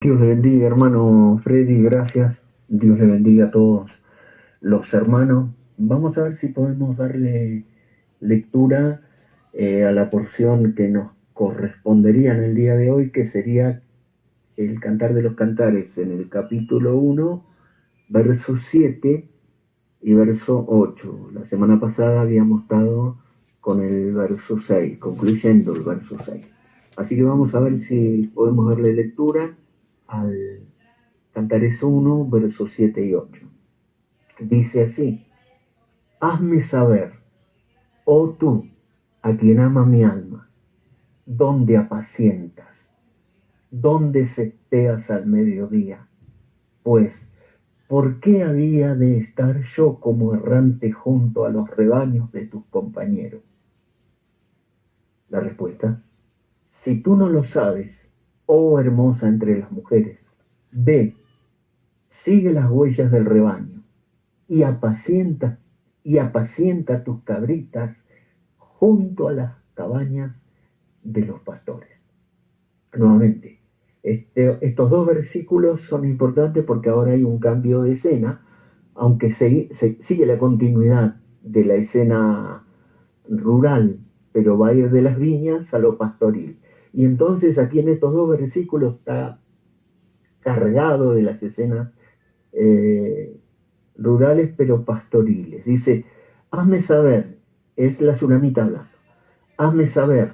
Dios le bendiga, hermano Freddy, gracias. Dios le bendiga a todos los hermanos. Vamos a ver si podemos darle lectura a la porción que nos correspondería en el día de hoy, que sería el Cantar de los Cantares, en el capítulo 1, verso 7 y verso 8. La semana pasada habíamos estado con el verso 6, concluyendo el verso 6. Así que vamos a ver si podemos darle lectura al Cantares 1, versos 7 y 8. Dice así: Hazme saber, oh tú, a quien ama mi alma, dónde apacientas, dónde sesteas al mediodía. Pues, ¿por qué había de estar yo como errante junto a los rebaños de tus compañeros? La respuesta: si tú no lo sabes, oh hermosa entre las mujeres, ve, sigue las huellas del rebaño y apacienta tus cabritas junto a las cabañas de los pastores. Nuevamente, estos dos versículos son importantes porque ahora hay un cambio de escena, aunque sigue la continuidad de la escena rural, pero va a ir de las viñas a lo pastoril. Y entonces aquí en estos dos versículos está cargado de las escenas eh, rurales pero pastoriles. Dice: hazme saber, es la tsunamita hablando, hazme saber,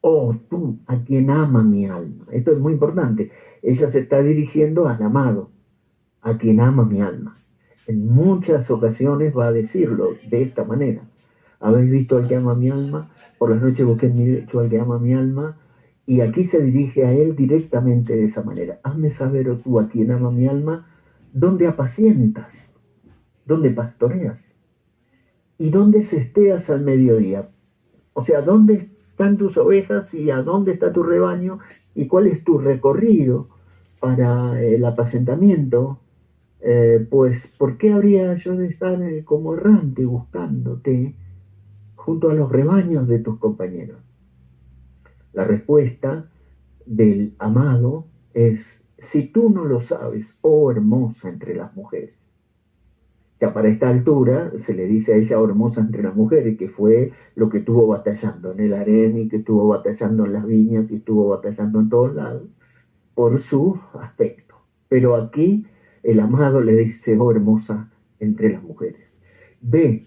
oh tú, a quien ama mi alma. Esto es muy importante. Ella se está dirigiendo al amado, a quien ama mi alma. En muchas ocasiones va a decirlo de esta manera: habéis visto al que ama mi alma, por las noches busqué en mi lecho al que ama mi alma. Y aquí se dirige a él directamente de esa manera: hazme saber, oh tú, a quien ama mi alma, dónde apacientas, dónde pastoreas y dónde cesteas al mediodía. O sea, ¿dónde están tus ovejas y a dónde está tu rebaño y cuál es tu recorrido para el apacentamiento? Pues, ¿por qué habría yo de estar como errante buscándote junto a los rebaños de tus compañeros? La respuesta del amado es: si tú no lo sabes, oh hermosa entre las mujeres. Ya para esta altura se le dice a ella, oh hermosa entre las mujeres, que fue lo que estuvo batallando en el harén y que estuvo batallando en las viñas y estuvo batallando en todos lados por su aspecto. Pero aquí el amado le dice, oh hermosa entre las mujeres, ve,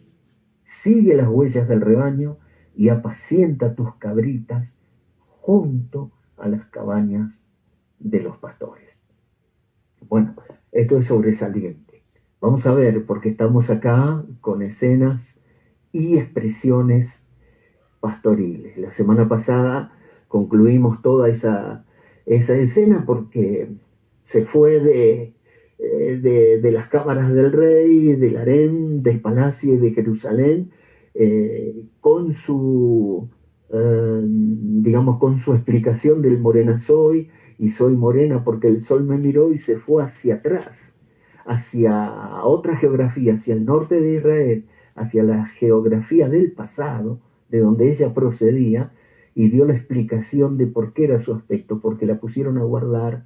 sigue las huellas del rebaño y apacienta tus cabritas junto a las cabañas de los pastores. Bueno, esto es sobresaliente. Vamos a ver, porque estamos acá con escenas y expresiones pastoriles. La semana pasada concluimos toda esa escena porque se fue de las cámaras del rey, del harén, del palacio y de Jerusalén, con su, digamos, con su explicación del morena soy, y soy morena porque el sol me miró, y se fue hacia atrás, hacia otra geografía, hacia el norte de Israel, hacia la geografía del pasado, de donde ella procedía, y dio la explicación de por qué era su aspecto: porque la pusieron a guardar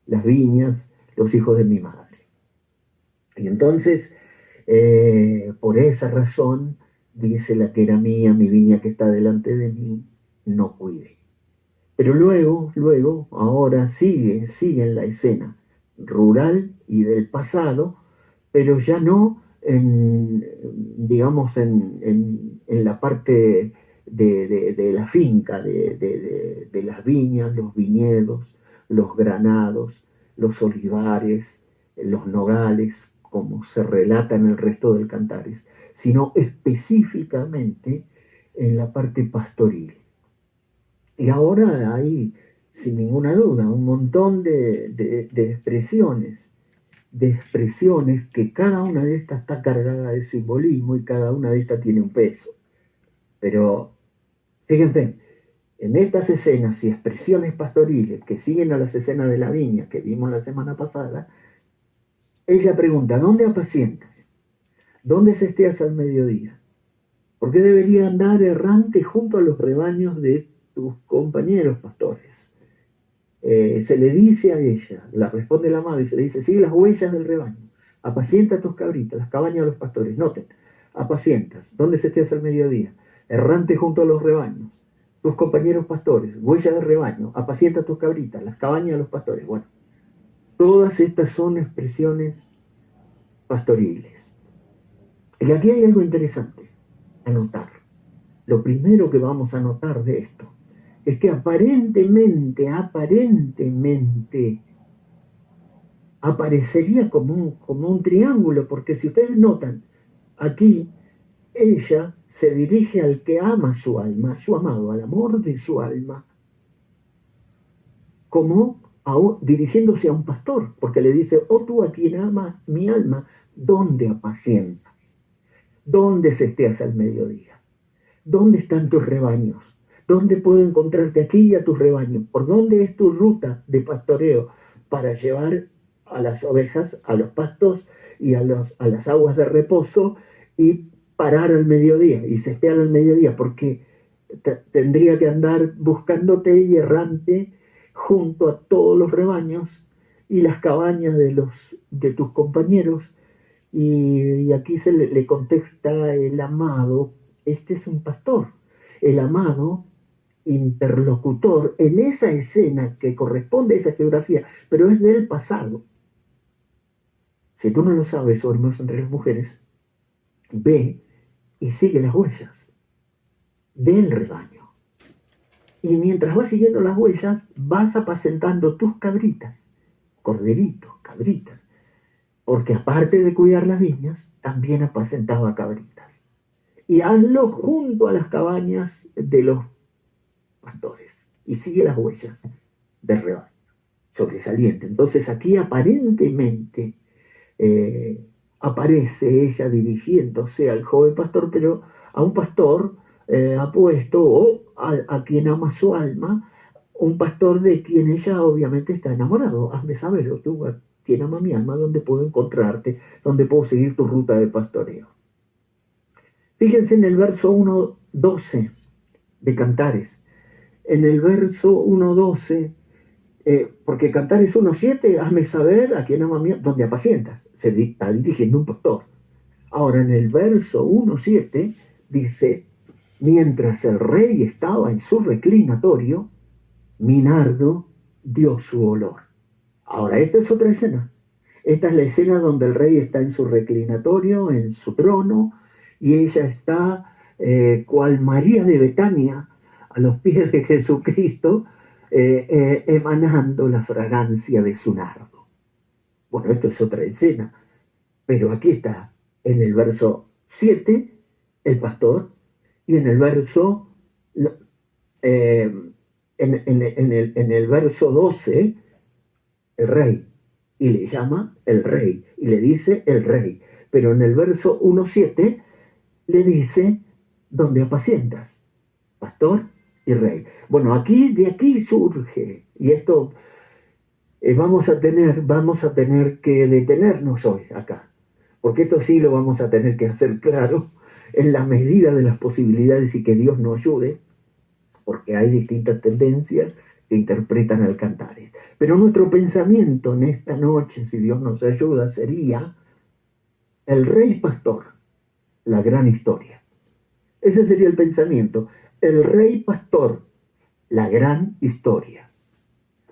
las viñas los hijos de mi madre. Y entonces, por esa razón, dice: la que era mía, mi viña que está delante de mí, no cuidé. Pero luego, ahora sigue en la escena rural y del pasado, pero ya no en, digamos, en la parte de la finca, de las viñas, los viñedos, los granados, los olivares, los nogales, como se relata en el resto del Cantares, sino específicamente en la parte pastoril. Y ahora hay, sin ninguna duda, un montón de expresiones que cada una de estas está cargada de simbolismo y cada una de estas tiene un peso. Pero fíjense, en estas escenas y expresiones pastoriles que siguen a las escenas de la viña que vimos la semana pasada, ella pregunta: ¿dónde apacientas? ¿Dónde cesteas al mediodía? ¿Por qué debería andar errante junto a los rebaños de tus compañeros pastores? se le dice a ella, la responde la madre y se le dice, sigue las huellas del rebaño, apacienta tus cabritas, las cabañas de los pastores, noten, apacientas, ¿dónde se te hace el mediodía? Errante junto a los rebaños, tus compañeros pastores, huellas del rebaño, apacienta tus cabritas, las cabañas de los pastores. Bueno, todas estas son expresiones pastoriles. Y aquí hay algo interesante a notar. Lo primero que vamos a notar de esto es que aparentemente, aparecería como un triángulo, porque si ustedes notan, aquí ella se dirige al que ama su alma, a su amado, al amor de su alma, como dirigiéndose a un pastor, porque le dice, oh tú a quien amas mi alma, ¿dónde apacientas? ¿Dónde se estés al mediodía? ¿Dónde están tus rebaños? ¿Dónde puedo encontrarte aquí y a tus rebaños? ¿Por dónde es tu ruta de pastoreo para llevar a las ovejas a los pastos y a las aguas de reposo y parar al mediodía y sestear al mediodía? Porque tendría que andar buscándote y errante junto a todos los rebaños y las cabañas de tus compañeros. Y aquí se le contesta el amado, este es un pastor, el amado interlocutor en esa escena que corresponde a esa geografía, pero es del pasado. Si tú no lo sabes, oh hermoso entre las mujeres, ve y sigue las huellas del rebaño. Y mientras vas siguiendo las huellas, vas apacentando tus cabritas, corderitos, cabritas, porque aparte de cuidar las viñas, también apacentaba cabritas. Y hazlo junto a las cabañas de los pastores, y sigue las huellas del rebaño, sobresaliente. Entonces aquí aparentemente aparece ella dirigiéndose al joven pastor, pero a un pastor apuesto o a quien ama su alma, un pastor de quien ella obviamente está enamorado. Hazme saberlo tú, a quien ama mi alma, dónde puedo encontrarte, dónde puedo seguir tu ruta de pastoreo. Fíjense en el verso 1:12 de Cantares. En el verso 1:12, porque Cantares 1:7, hazme saber a quien ama mi alma, dónde apacientas. Se está dirigiendo un pastor. Ahora en el verso 1:7 dice, mientras el rey estaba en su reclinatorio, mi nardo dio su olor. Ahora, esta es otra escena. Esta es la escena donde el rey está en su reclinatorio, en su trono, y ella está cual María de Betania, a los pies de Jesucristo, emanando la fragancia de su nardo. Bueno, esto es otra escena, pero aquí está, en el verso 7, el pastor, y en el verso en el verso 12, el rey, y le llama el rey, y le dice el rey, pero en el verso 1:7 le dice, ¿dónde apacientas? Pastor y rey. Bueno, de aquí surge, y esto vamos a tener que detenernos hoy acá, porque esto sí lo vamos a tener que hacer claro en la medida de las posibilidades y que Dios nos ayude, porque hay distintas tendencias que interpretan al Cantares. Pero nuestro pensamiento en esta noche, si Dios nos ayuda, sería el rey pastor, la gran historia. Ese sería el pensamiento, el rey pastor, la gran historia.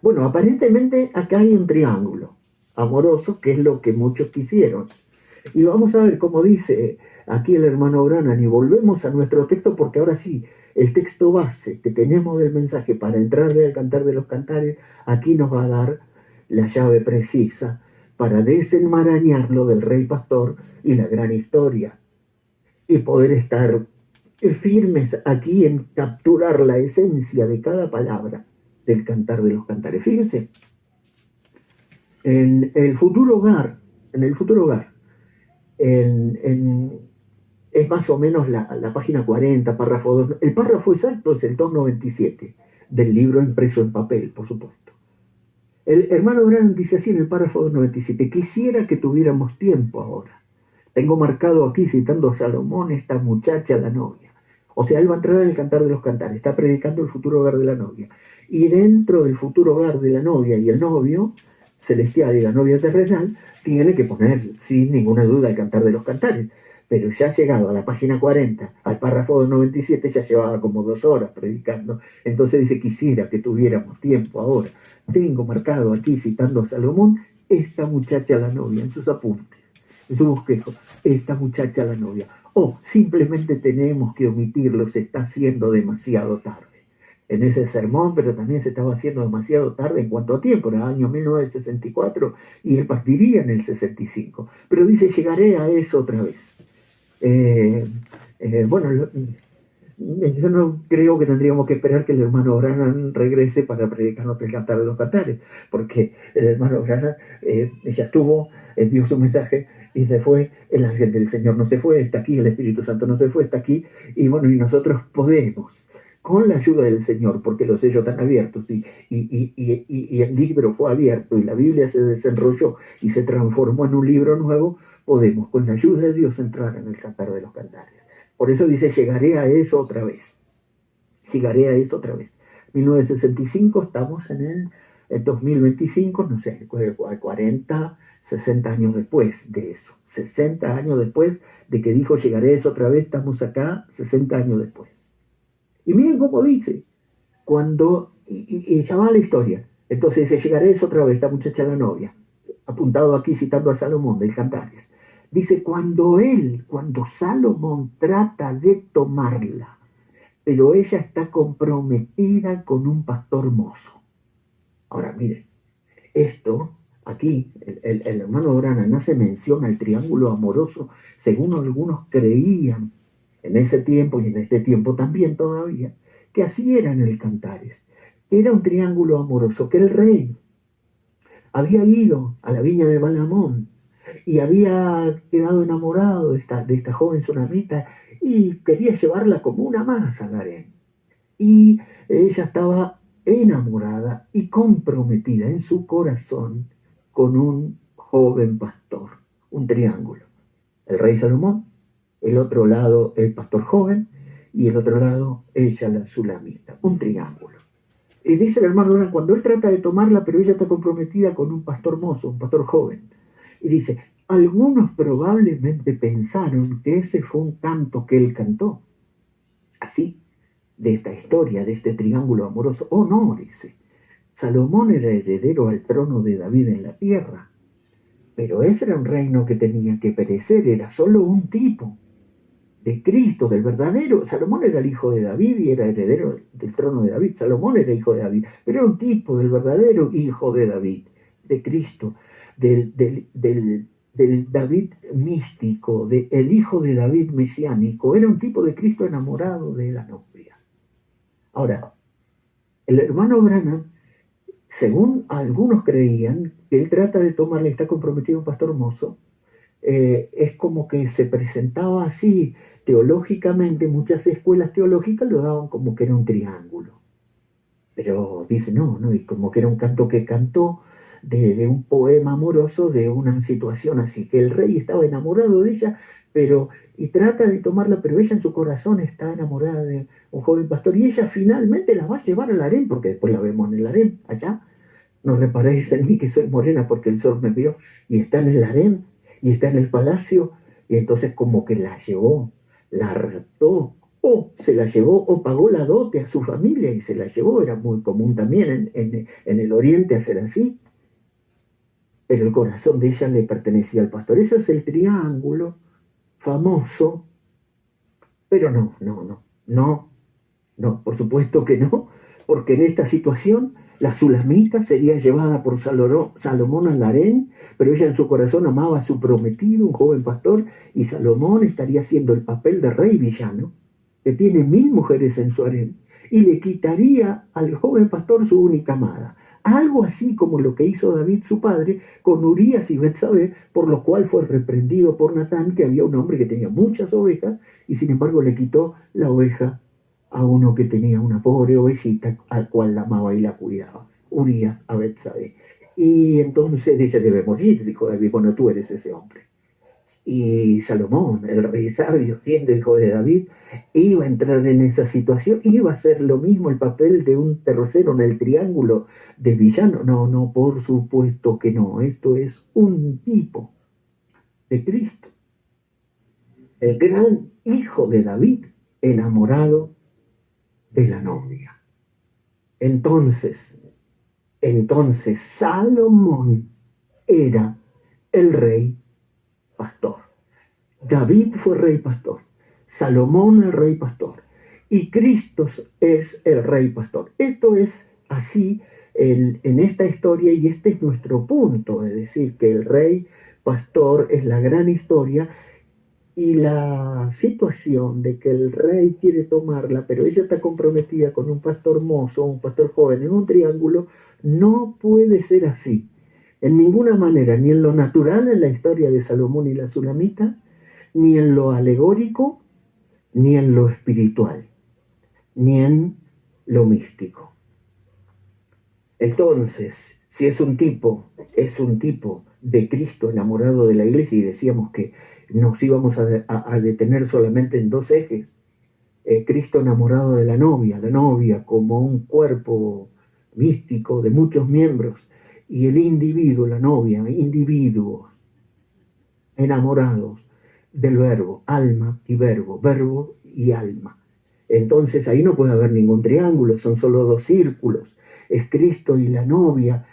Bueno, aparentemente acá hay un triángulo amoroso, que es lo que muchos quisieron. Y vamos a ver cómo dice aquí el hermano Branham, y volvemos a nuestro texto, porque ahora sí, el texto base que tenemos del mensaje para entrarle al Cantar de los Cantares, aquí nos va a dar la llave precisa para desenmarañarlo del rey pastor y la gran historia, y poder estar firmes aquí en capturar la esencia de cada palabra del Cantar de los Cantares. Fíjense, en el futuro hogar, es más o menos la página 40, párrafo 2. El párrafo exacto es el 297 del libro impreso en papel, por supuesto. El hermano Branham dice así en el párrafo 297, quisiera que tuviéramos tiempo ahora. Tengo marcado aquí, citando a Salomón, esta muchacha, la novia. O sea, él va a entrar en el Cantar de los Cantares, está predicando el futuro hogar de la novia. Y dentro del futuro hogar de la novia y el novio celestial y la novia terrenal, tiene que poner, sin ninguna duda, el Cantar de los Cantares. Pero ya llegado a la página 40, al párrafo 97, ya llevaba como 2 horas predicando. Entonces dice, quisiera que tuviéramos tiempo ahora. Tengo marcado aquí, citando a Salomón, esta muchacha la novia, en sus apuntes, en su bosquejo, esta muchacha la novia. O simplemente tenemos que omitirlo, se está haciendo demasiado tarde. En ese sermón, pero también se estaba haciendo demasiado tarde en cuanto a tiempo, era el año 1964 y él partiría en el 65. Pero dice, llegaré a eso otra vez. Bueno, yo no creo que tendríamos que esperar que el hermano Branham regrese para predicarnos el Cantar de los Cantares, porque el hermano Branham ya estuvo, dio su mensaje y se fue, el ángel del Señor no se fue, está aquí, el Espíritu Santo no se fue, está aquí, y bueno, y nosotros podemos, con la ayuda del Señor, porque los sellos están abiertos y el libro fue abierto y la Biblia se desenrolló y se transformó en un libro nuevo, podemos, con la ayuda de Dios, entrar en el Cantar de los Cantares. Por eso dice, llegaré a eso otra vez. Llegaré a eso otra vez. 1965, estamos en el 2025, no sé, 40, 60 años después de eso. 60 años después de que dijo, llegaré a eso otra vez, estamos acá, 60 años después. Y miren cómo dice, cuando, y ya va la historia. Entonces dice, llegaré a eso otra vez, esta muchacha la novia, apuntado aquí citando a Salomón del Cantares. Dice, cuando Salomón trata de tomarla, pero ella está comprometida con un pastor mozo. Ahora, miren, esto, aquí, el hermano Branham no se menciona el triángulo amoroso, según algunos creían en ese tiempo y en este tiempo también todavía, que así era en el Cantares. Era un triángulo amoroso, que el rey había ido a la viña de Balamón y había quedado enamorado de esta joven tsunamita y quería llevarla como una más al harén. Y ella estaba enamorada y comprometida en su corazón con un joven pastor, un triángulo. El rey Salomón, el otro lado el pastor joven y el otro lado ella la sulamita, un triángulo. Y dice el hermano Branham, cuando él trata de tomarla, pero ella está comprometida con un pastor mozo, un pastor joven. Y dice, algunos probablemente pensaron que ese fue un canto que él cantó. Así, de esta historia, de este triángulo amoroso. Oh, no, dice. Salomón era heredero al trono de David en la tierra. Pero ese era un reino que tenía que perecer, era solo un tipo de Cristo, del verdadero. Salomón era el hijo de David y era heredero del trono de David. Salomón era hijo de David, pero era un tipo del verdadero hijo de David, de Cristo, del David místico, del hijo de David mesiánico. Era un tipo de Cristo enamorado de la novia. Ahora, el hermano Branham, según algunos creían, que él trata de tomarle, está comprometido a un pastor mozo, es como que se presentaba así teológicamente. Muchas escuelas teológicas lo daban como que era un triángulo, pero dice no, y como que era un canto que cantó de un poema amoroso, de una situación así, que el rey estaba enamorado de ella, y trata de tomarla, pero ella en su corazón está enamorada de un joven pastor, y ella finalmente la va a llevar al harén, porque después la vemos en el harén, allá, no reparéis en mí que soy morena porque el sol me vio, y está en el harén, y está en el palacio, y entonces como que la llevó, la raptó, o se la llevó, o pagó la dote a su familia y se la llevó. Era muy común también en el oriente hacer así, pero el corazón de ella le pertenecía al pastor. Ese es el triángulo famoso, pero no, por supuesto que no, porque en esta situación la sulamita sería llevada por Salomón al harén, pero ella en su corazón amaba a su prometido, un joven pastor, y Salomón estaría haciendo el papel de rey villano, que tiene 1000 mujeres en su harén, y le quitaría al joven pastor su única amada. Algo así como lo que hizo David su padre con Urías y Betsabé, por lo cual fue reprendido por Natán, que había un hombre que tenía muchas ovejas, y sin embargo le quitó la oveja a uno que tenía una pobre ovejita al cual la amaba y la cuidaba, Urías a Betsabé. Y entonces dice, debe morir, dijo David, bueno, tú eres ese hombre. Y Salomón, el rey sabio, siendo hijo de David, iba a entrar en esa situación, iba a hacer lo mismo el papel de un tercero en el triángulo de villano. No, no, por supuesto que no. Esto es un tipo de Cristo, el gran hijo de David, enamorado de la novia. Entonces, Salomón era el rey pastor. David fue rey pastor, Salomón el rey pastor, y Cristo es el rey pastor. Esto es así en esta historia, y este es nuestro punto, es decir, que el rey pastor es la gran historia, y la situación de que el rey quiere tomarla, pero ella está comprometida con un pastor mozo, un pastor joven en un triángulo, no puede ser así. En ninguna manera, ni en lo natural, en la historia de Salomón y la Sulamita, ni en lo alegórico, ni en lo espiritual, ni en lo místico. Entonces, si es un tipo de Cristo enamorado de la iglesia, y decíamos que nos íbamos a detener solamente en dos ejes: Cristo enamorado de la novia como un cuerpo místico de muchos miembros, y el individuo, la novia, individuos enamorados del verbo, alma y verbo, verbo y alma. Entonces ahí no puede haber ningún triángulo, son solo dos círculos. Es Cristo y la novia,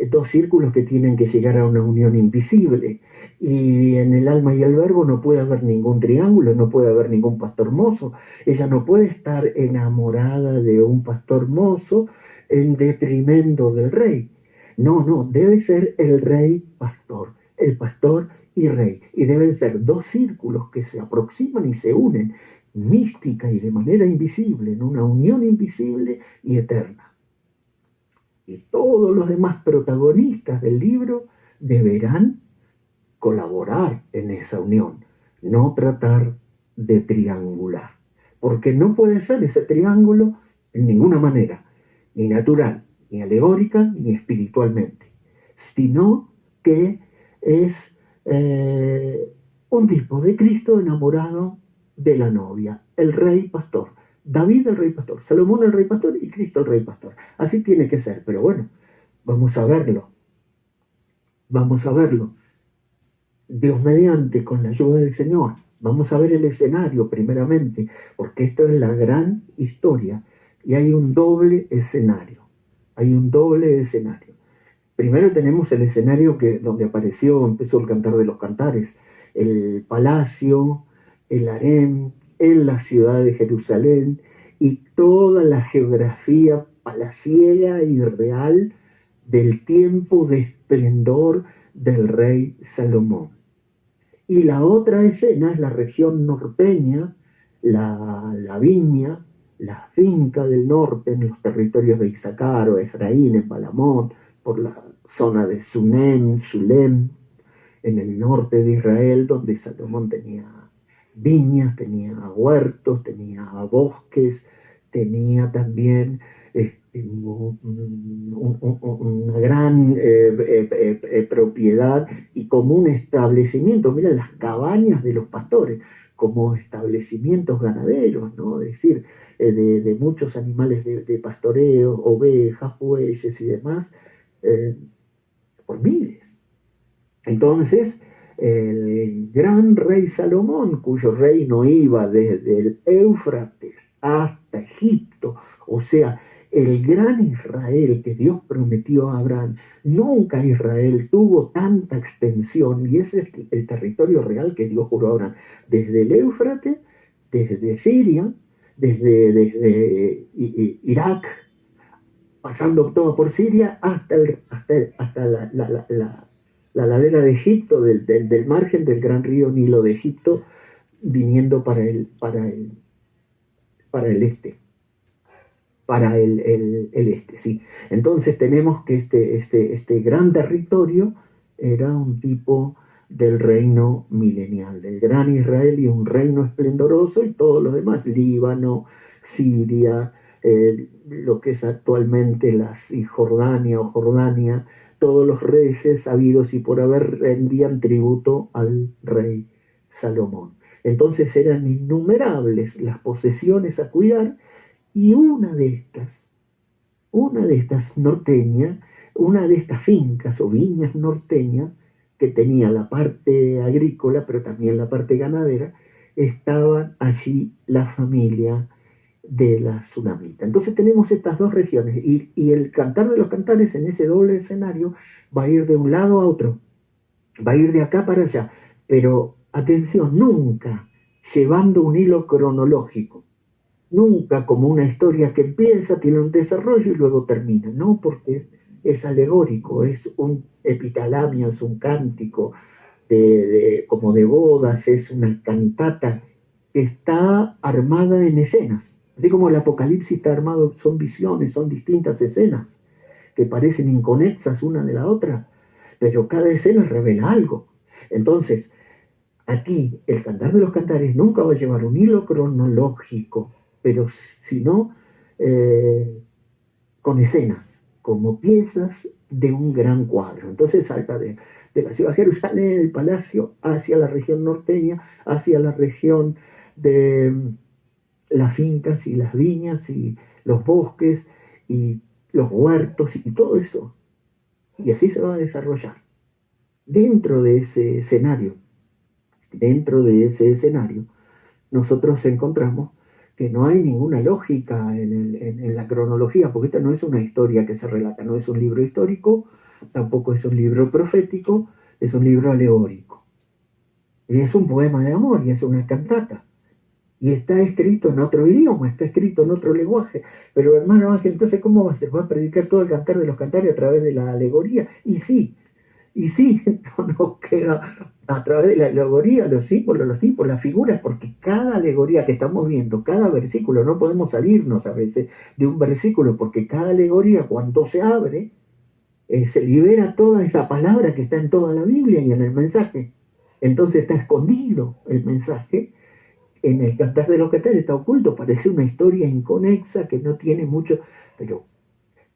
dos círculos que tienen que llegar a una unión invisible. Y en el alma y el verbo no puede haber ningún triángulo, no puede haber ningún pastor mozo. Ella no puede estar enamorada de un pastor mozo en detrimento del rey. No, no, debe ser el rey pastor, el pastor y rey. Y deben ser dos círculos que se aproximan y se unen mística y de manera invisible, en una unión invisible y eterna. Y todos los demás protagonistas del libro deberán colaborar en esa unión, no tratar de triangular, porque no puede ser ese triángulo en ninguna manera, ni natural, ni alegórica, ni espiritualmente, sino que es un tipo de Cristo enamorado de la novia, el rey pastor. David el rey pastor, Salomón el rey pastor y Cristo el rey pastor. Así tiene que ser, pero bueno, vamos a verlo. Vamos a verlo. Dios mediante, con la ayuda del Señor. Vamos a ver el escenario primeramente, porque esto es la gran historia y hay un doble escenario. Hay un doble escenario. Primero tenemos el escenario donde empezó el Cantar de los Cantares, el palacio, el harén, en la ciudad de Jerusalén, y toda la geografía palaciega y real del tiempo de esplendor del rey Salomón. Y la otra escena es la región norteña, la viña, la finca del norte en los territorios de Issacar o Efraín, en Balamón, por la zona de Sunem, Shulem, en el norte de Israel, donde Salomón tenía viñas, tenía huertos, tenía bosques, tenía también una gran propiedad y como un establecimiento. Mira, las cabañas de los pastores como establecimientos ganaderos, ¿no? Es decir, de muchos animales de pastoreo, ovejas, bueyes y demás, por miles. Entonces, el gran rey Salomón, cuyo reino iba desde el Éufrates hasta Egipto, o sea, el gran Israel que Dios prometió a Abraham, nunca Israel tuvo tanta extensión, y ese es el territorio real que Dios juró a Abraham, desde el Éufrates, desde Siria, desde Irak, pasando todo por Siria, hasta la ladera de Egipto, del margen del gran río Nilo de Egipto, viniendo para el este, para el este, sí. Entonces tenemos que este gran territorio era un tipo del reino milenial, del gran Israel, y un reino esplendoroso, y todo lo demás, Líbano, Siria, lo que es actualmente la Cisjordania o Jordania, todos los reyes habidos y por haber rendían tributo al rey Salomón. Entonces eran innumerables las posesiones a cuidar, y una de estas norteñas, una de estas fincas o viñas norteñas, que tenía la parte agrícola, pero también la parte ganadera, estaban allí la familia de la Tsunamita. Entonces tenemos estas dos regiones, y el Cantar de los Cantares en ese doble escenario va a ir de un lado a otro, va a ir de acá para allá, pero atención, nunca llevando un hilo cronológico, nunca como una historia que empieza, tiene un desarrollo y luego termina, no, porque es alegórico, es un epitalamio, es un cántico como de bodas, es una cantata que está armada en escenas, así como el Apocalipsis está armado, son visiones, son distintas escenas que parecen inconexas una de la otra, pero cada escena revela algo. Entonces, aquí el Cantar de los Cantares nunca va a llevar un hilo cronológico, pero sino con escenas, como piezas de un gran cuadro. Entonces salta de la ciudad de Jerusalén, el palacio, hacia la región norteña, hacia la región de las fincas y las viñas y los bosques y los huertos y todo eso. Y así se va a desarrollar. Dentro de ese escenario, nosotros encontramos que no hay ninguna lógica en la cronología, porque esta no es una historia que se relata, no es un libro histórico, tampoco es un libro profético, es un libro alegórico. Y es un poema de amor, y es una cantata. Y está escrito en otro idioma, está escrito en otro lenguaje. Pero hermano Ángel, entonces ¿cómo va a ser? ¿Va a predicar todo el Cantar de los Cantares a través de la alegoría? Y sí, no nos queda a través de la alegoría, los símbolos, las figuras, porque cada alegoría que estamos viendo, cada versículo, no podemos salirnos a veces de un versículo, porque cada alegoría cuando se abre, se libera toda esa palabra que está en toda la Biblia y en el mensaje. Entonces está escondido el mensaje. En el Cantar de los Cantares está oculto, parece una historia inconexa que no tiene mucho, pero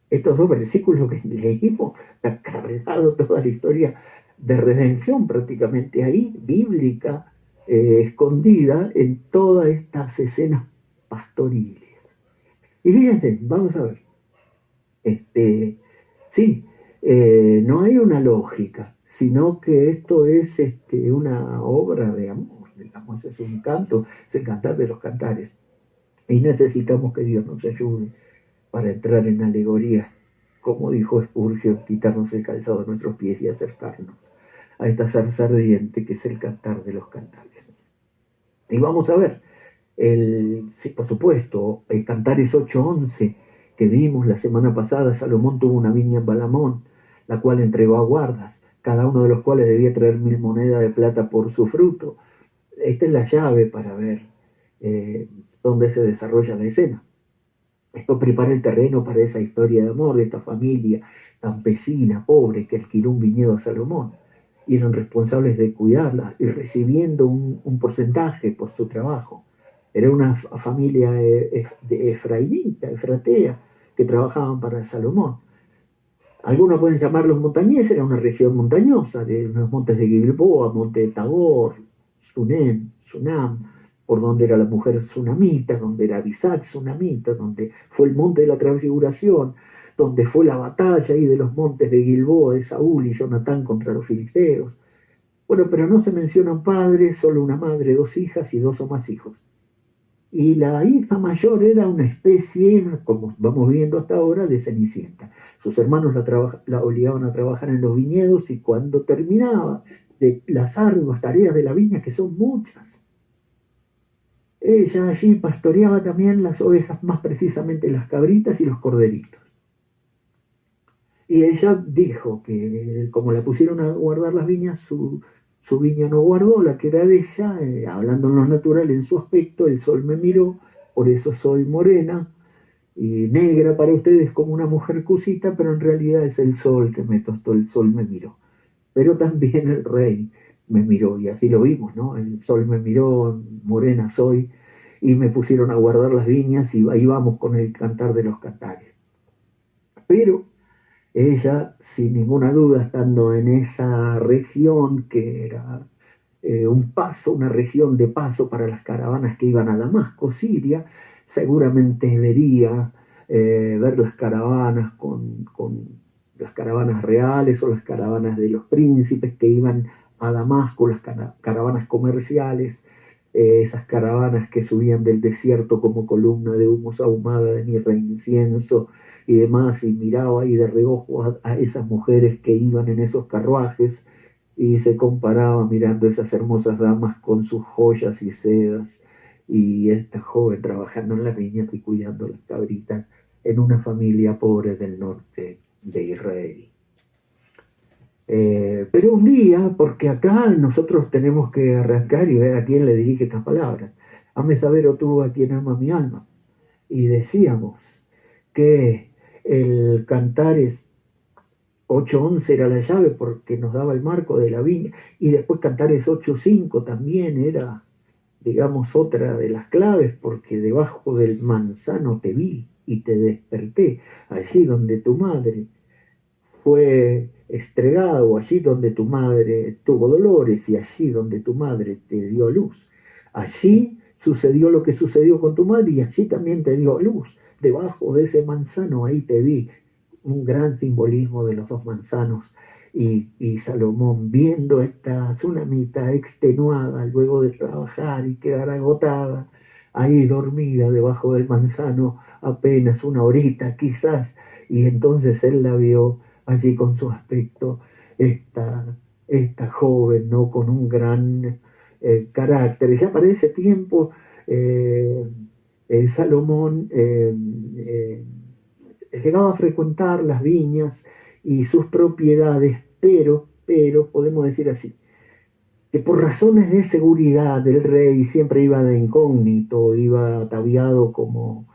estos dos versículos que leímos está cargado toda la historia de redención prácticamente ahí, bíblica, escondida en todas estas escenas pastoriles. Y fíjense, vamos a ver, sí, no hay una lógica, sino que esto es una obra de amor, digamos, es un canto, es el Cantar de los Cantares. Y necesitamos que Dios nos ayude para entrar en alegoría, como dijo Spurgeon, quitarnos el calzado de nuestros pies y acercarnos a esta zarza ardiente que es el Cantar de los Cantares. Y vamos a ver, sí, por supuesto, el Cantares 8:11 que vimos la semana pasada, Salomón tuvo una viña en Balamón, la cual entregó a guardas, cada uno de los cuales debía traer 1000 monedas de plata por su fruto. Esta es la llave para ver dónde se desarrolla la escena. Esto prepara el terreno para esa historia de amor de esta familia campesina, pobre, que alquiló un viñedo a Salomón. Y eran responsables de cuidarla y recibiendo un porcentaje por su trabajo. Era una familia de efraíta, efratea, que trabajaban para Salomón. Algunos pueden llamarlos montañeses, era una región montañosa, de los montes de Gilboa, monte de Tabor, Sunam, por donde era la mujer Tsunamita, donde era Isaac Tsunamita, donde fue el monte de la transfiguración, donde fue la batalla ahí de los montes de Gilboa de Saúl y Jonatán contra los filisteos. Bueno, pero no se menciona un padre, solo una madre, 2 hijas y 2 o más hijos. Y la hija mayor era una especie, como vamos viendo hasta ahora, de Cenicienta. Sus hermanos la obligaban a trabajar en los viñedos, y cuando terminaba de las arduas tareas de la viña, que son muchas, ella allí pastoreaba también las ovejas, más precisamente las cabritas y los corderitos. Y ella dijo que como la pusieron a guardar las viñas, su viña no guardó, la que era de ella, hablando en lo natural, en su aspecto, el sol me miró, por eso soy morena y negra para ustedes como una mujer cusita, pero en realidad es el sol que me tostó, el sol me miró. Pero también el rey me miró, y así lo vimos, ¿no? El sol me miró, morena soy, y me pusieron a guardar las viñas, y ahí vamos con el Cantar de los Cantares. Pero ella, sin ninguna duda, estando en esa región que era un paso, una región de paso para las caravanas que iban a Damasco, Siria. Seguramente vería ver las caravanas con las caravanas reales o las caravanas de los príncipes que iban a Damasco, las caravanas comerciales, esas caravanas que subían del desierto como columna de humo ahumada, de mirra e incienso y demás, y miraba ahí de reojo a esas mujeres que iban en esos carruajes y se comparaba mirando esas hermosas damas con sus joyas y sedas y esta joven trabajando en las viñas y cuidando las cabritas en una familia pobre del norte de Israel. Pero un día, porque acá nosotros tenemos que arrancar y ver a quién le dirige estas palabras. Hazme saber, oh tú, a quien ama mi alma. Y decíamos que el Cantares 8:11 era la llave porque nos daba el marco de la viña, y después Cantares 8:5 también era, digamos, otra de las claves, porque debajo del manzano te vi y te desperté, allí donde tu madre fue estregado, allí donde tu madre tuvo dolores y allí donde tu madre te dio luz. Allí sucedió lo que sucedió con tu madre y allí también te dio luz. Debajo de ese manzano ahí te vi, un gran simbolismo de los dos manzanos. Y Salomón, viendo esta tsunamita extenuada luego de trabajar y quedar agotada, ahí dormida debajo del manzano apenas una horita quizás, y entonces él la vio allí con su aspecto, esta joven, ¿no? Con un gran carácter. Y ya para ese tiempo eh, Salomón llegaba a frecuentar las viñas y sus propiedades, pero podemos decir así, que por razones de seguridad el rey siempre iba de incógnito, iba ataviado como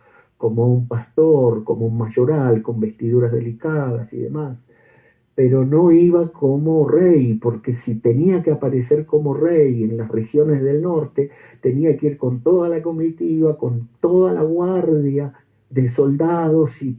un pastor, como un mayoral, con vestiduras delicadas y demás, pero no iba como rey, porque si tenía que aparecer como rey en las regiones del norte, tenía que ir con toda la comitiva, con toda la guardia de soldados y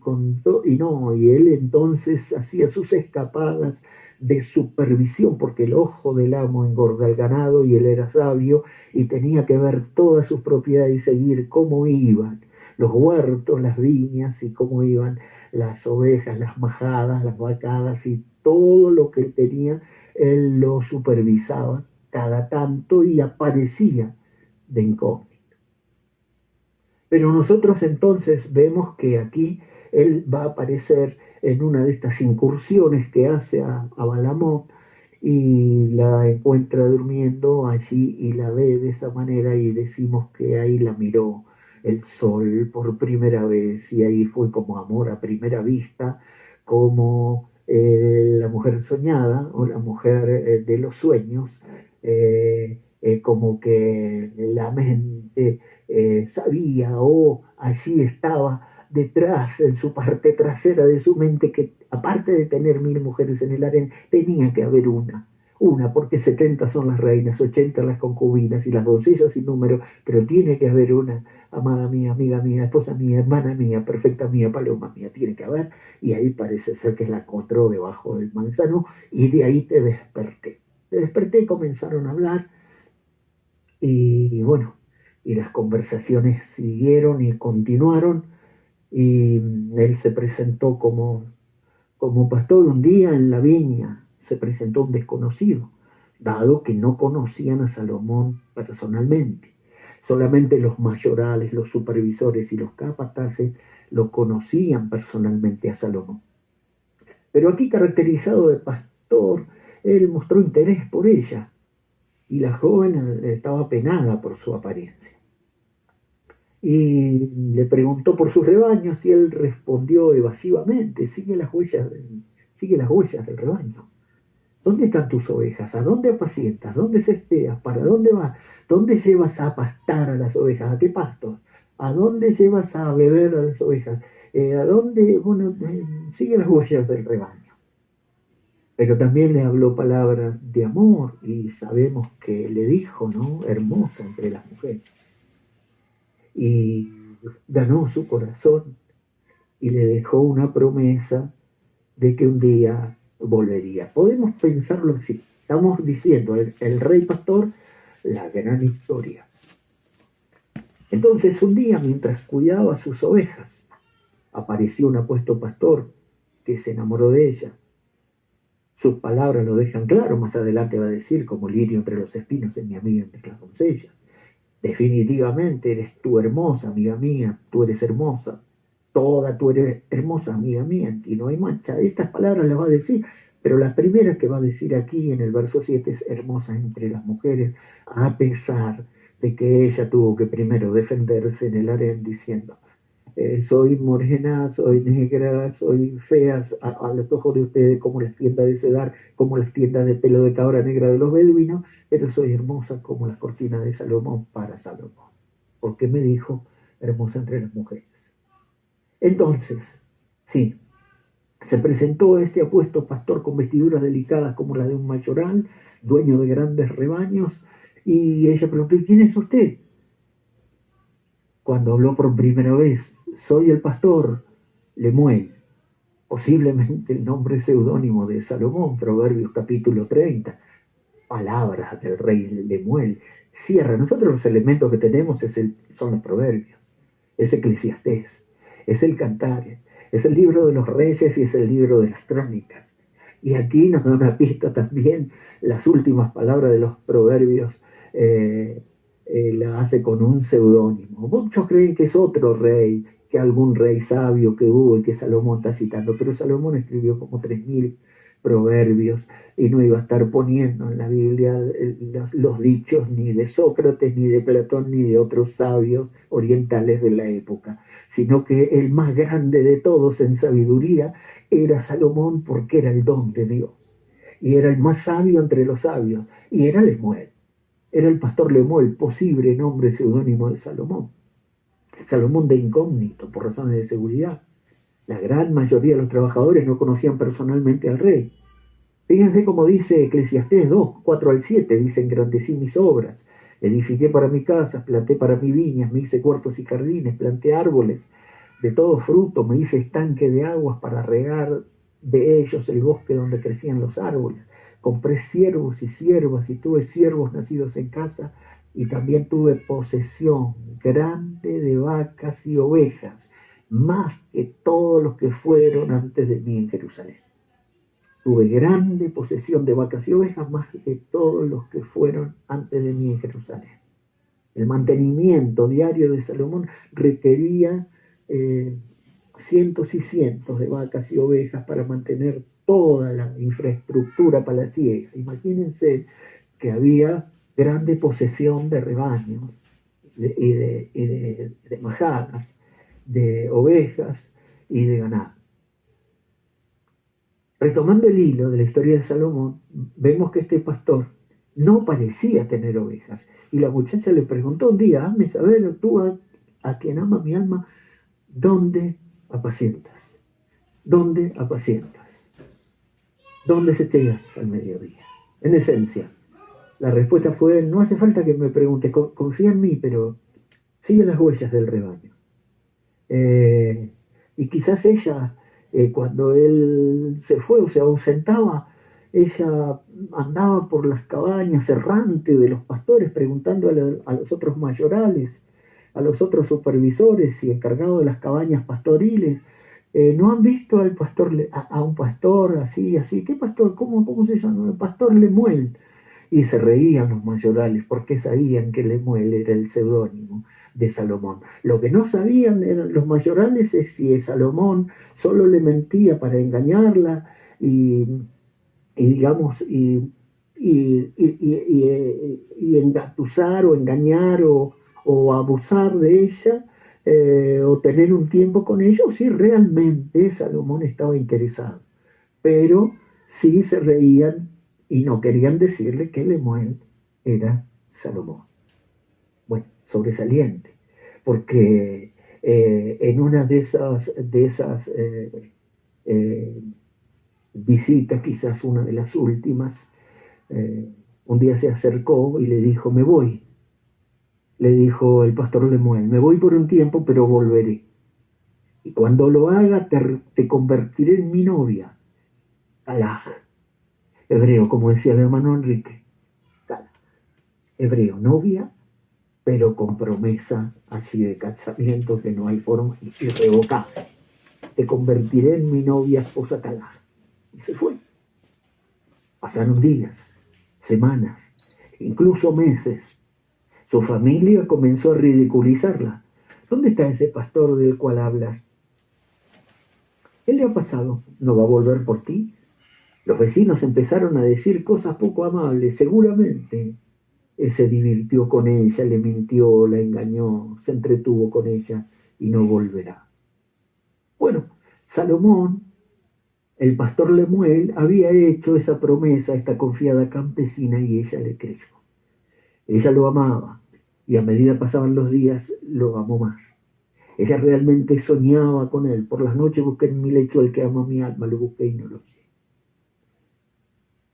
él entonces hacía sus escapadas de supervisión, porque el ojo del amo engorda el ganado y él era sabio y tenía que ver todas sus propiedades y seguir cómo iban los huertos, las viñas y cómo iban las ovejas, las majadas, las vacadas y todo lo que tenía, él lo supervisaba cada tanto y aparecía de incógnito. Pero nosotros entonces vemos que aquí él va a aparecer en una de estas incursiones que hace a Balamón y la encuentra durmiendo allí y la ve de esa manera y decimos que ahí la miró el sol por primera vez y ahí fue como amor a primera vista, como la mujer soñada o la mujer de los sueños, como que la mente sabía o allí estaba detrás, en su parte trasera de su mente, que aparte de tener 1000 mujeres en el harén, tenía que haber una, porque 70 son las reinas, 80 las concubinas y las doncellas sin número, pero tiene que haber una, amada mía, amiga mía, esposa mía, hermana mía, perfecta mía, paloma mía, tiene que haber, y ahí parece ser que la encontró debajo del manzano, y de ahí te desperté. Te desperté y comenzaron a hablar, y bueno, y las conversaciones siguieron y continuaron, y él se presentó como pastor un día en la viña, se presentó un desconocido, dado que no conocían a Salomón personalmente. Solamente los mayorales, los supervisores y los capataces lo conocían personalmente a Salomón. Pero aquí, caracterizado de pastor, él mostró interés por ella, y la joven estaba penada por su apariencia. Y le preguntó por sus rebaños y él respondió evasivamente, sigue las huellas del rebaño. ¿Dónde están tus ovejas? ¿A dónde apacientas? ¿Dónde cesteas? ¿Para dónde vas? ¿Dónde llevas a pastar a las ovejas? ¿A qué pastos? ¿A dónde llevas a beber a las ovejas? ¿A dónde? Bueno, sigue las huellas del rebaño. Pero también le habló palabras de amor y sabemos que le dijo, ¿no? Hermosa entre las mujeres. Y ganó su corazón y le dejó una promesa de que un día volvería. Podemos pensarlo así. Estamos diciendo, el rey pastor, la gran historia. Entonces un día, mientras cuidaba sus ovejas, apareció un apuesto pastor que se enamoró de ella. Sus palabras lo dejan claro, más adelante va a decir, como lirio entre los espinos es mi amiga entre las doncellas. Definitivamente eres tú hermosa, amiga mía, tú eres hermosa, toda tú eres hermosa, amiga mía, en ti no hay mancha. Estas palabras las va a decir, pero la primera que va a decir aquí en el verso 7 es hermosa entre las mujeres, a pesar de que ella tuvo que primero defenderse en el harén diciendo, soy morena, soy negra, soy fea a los ojos de ustedes como las tiendas de cedar, como las tiendas de pelo de cabra negra de los beduinos, pero soy hermosa como las cortinas de Salomón para Salomón, porque me dijo hermosa entre las mujeres. Entonces, sí, se presentó este apuesto pastor con vestiduras delicadas como las de un mayoral, dueño de grandes rebaños, y ella preguntó, ¿y quién es usted? Cuando habló por primera vez, soy el pastor Lemuel, posiblemente el nombre seudónimo de Salomón, Proverbios capítulo 30, palabras del rey Lemuel. Cierra, nosotros los elementos que tenemos son los proverbios, es Eclesiastés, es el Cantar, es el libro de los reyes y es el libro de las crónicas. Y aquí nos da una pista también, las últimas palabras de los proverbios la hace con un seudónimo. Muchos creen que es otro rey, que algún rey sabio que hubo y que Salomón está citando, pero Salomón escribió como 3000 proverbios y no iba a estar poniendo en la Biblia los dichos ni de Sócrates, ni de Platón, ni de otros sabios orientales de la época, sino que el más grande de todos en sabiduría era Salomón, porque era el don de Dios y era el más sabio entre los sabios, y era Lemuel, era el pastor Lemuel, posible nombre seudónimo de Salomón. Salomón de incógnito, por razones de seguridad. La gran mayoría de los trabajadores no conocían personalmente al rey. Fíjense cómo dice Eclesiastés 2, 4 al 7, dice, engrandecí mis obras, edifiqué para mi casa, planté para mis viñas, me hice huertos y jardines, planté árboles de todo fruto, me hice estanque de aguas para regar de ellos el bosque donde crecían los árboles, compré siervos y siervas y tuve siervos nacidos en casa, y también tuve posesión grande de vacas y ovejas, más que todos los que fueron antes de mí en Jerusalén. Tuve grande posesión de vacas y ovejas, más que todos los que fueron antes de mí en Jerusalén. El mantenimiento diario de Salomón requería cientos y cientos de vacas y ovejas para mantener toda la infraestructura palaciega. Imagínense que había grande posesión de rebaños y de majadas, de ovejas y de ganado. Retomando el hilo de la historia de Salomón, vemos que este pastor no parecía tener ovejas. Y la muchacha le preguntó un día, hazme saber tú a quien ama mi alma, ¿dónde apacientas? ¿Dónde apacientas? ¿Dónde se te gasta al mediodía? En esencia, la respuesta fue, no hace falta que me pregunte, confía en mí, pero sigue las huellas del rebaño. Y quizás ella, cuando él se fue o se ausentaba, ella andaba por las cabañas errantes de los pastores preguntando a los otros mayorales, a los otros supervisores y encargados de las cabañas pastoriles, ¿no han visto al pastor, a un pastor así? ¿Qué pastor? ¿Cómo se llama? El pastor Lemuel. Y se reían los mayorales porque sabían que Lemuel era el seudónimo de Salomón. Lo que no sabían eran los mayorales es si Salomón solo le mentía para engañarla y digamos, y engatusar o engañar o abusar de ella, o tener un tiempo con ella, o si realmente Salomón estaba interesado. Pero sí se reían y no querían decirle que Lemuel era Salomón. Bueno, sobresaliente, porque en una de esas visitas, quizás una de las últimas, un día se acercó y le dijo, me voy. Le dijo el pastor Lemuel, me voy por un tiempo, pero volveré. Y cuando lo haga, te convertiré en mi novia. Alá. Hebreo, como decía el hermano Enrique, hebreo, novia, pero con promesa así de casamiento que no hay forma, irrevocable. Te convertiré en mi novia esposa Calar. Y se fue. Pasaron días, semanas, incluso meses. Su familia comenzó a ridiculizarla. ¿Dónde está ese pastor del cual hablas? ¿Qué le ha pasado? ¿No va a volver por ti? Los vecinos empezaron a decir cosas poco amables. Seguramente se divirtió con ella, le mintió, la engañó, se entretuvo con ella y no volverá. Bueno, Salomón, el pastor Lemuel, había hecho esa promesa a esta confiada campesina y ella le creyó. Ella lo amaba y a medida pasaban los días lo amó más. Ella realmente soñaba con él. Por las noches busqué en mi lecho el que ama mi alma, lo busqué y no lo sé.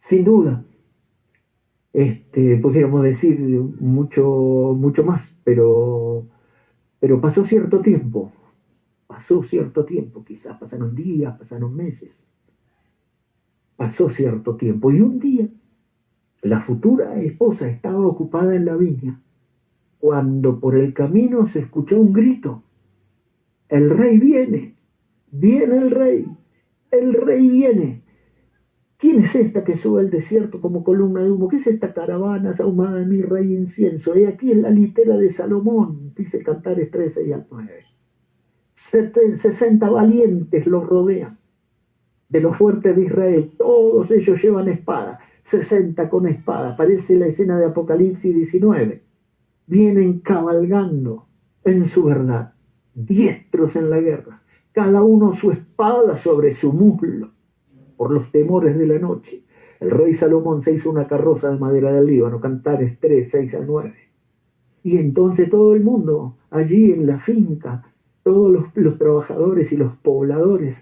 Sin duda, pudiéramos decir mucho más, pero pasó cierto tiempo, quizás pasaron días, pasaron meses, pasó cierto tiempo, y un día la futura esposa estaba ocupada en la viña, cuando por el camino se escuchó un grito: el rey viene, viene el rey viene. ¿Quién es esta que sube al desierto como columna de humo? ¿Qué es esta caravana sahumada de mi rey incienso? He aquí es la litera de Salomón, dice Cantares 13 y al 9. 60 valientes los rodean, de los fuertes de Israel, todos ellos llevan espada, 60 con espada, parece la escena de Apocalipsis 19. Vienen cabalgando en su verdad, diestros en la guerra, cada uno su espada sobre su muslo, por los temores de la noche. El rey Salomón se hizo una carroza de madera del Líbano, Cantares 3, 6 al 9. Y entonces todo el mundo, allí en la finca, todos los trabajadores y los pobladores,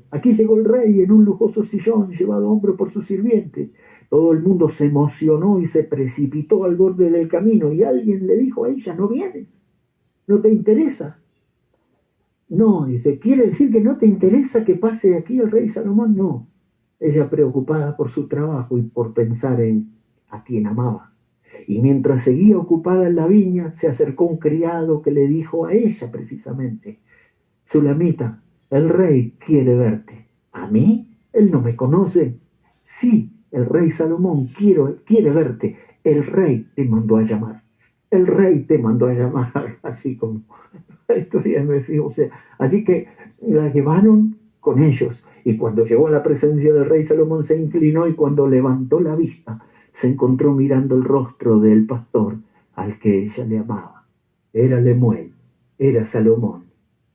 aquí llegó el rey en un lujoso sillón llevado a hombro por sus sirvientes. Todo el mundo se emocionó y se precipitó al borde del camino, y alguien le dijo a ella: no vienes, no te interesa. No, dice, ¿quiere decir que no te interesa que pase aquí el rey Salomón? No. Ella preocupada por su trabajo y por pensar en a quien amaba. Y mientras seguía ocupada en la viña, se acercó un criado que le dijo a ella precisamente: Sulamita, el rey quiere verte. ¿A mí? Él no me conoce. Sí, el rey Salomón quiere verte. El rey te mandó a llamar. El rey te mandó a llamar, así como la historia me fijo. O sea, así que la llevaron con ellos. Y cuando llegó a la presencia del rey Salomón, se inclinó, y cuando levantó la vista, se encontró mirando el rostro del pastor al que ella le amaba. Era Lemuel, era Salomón,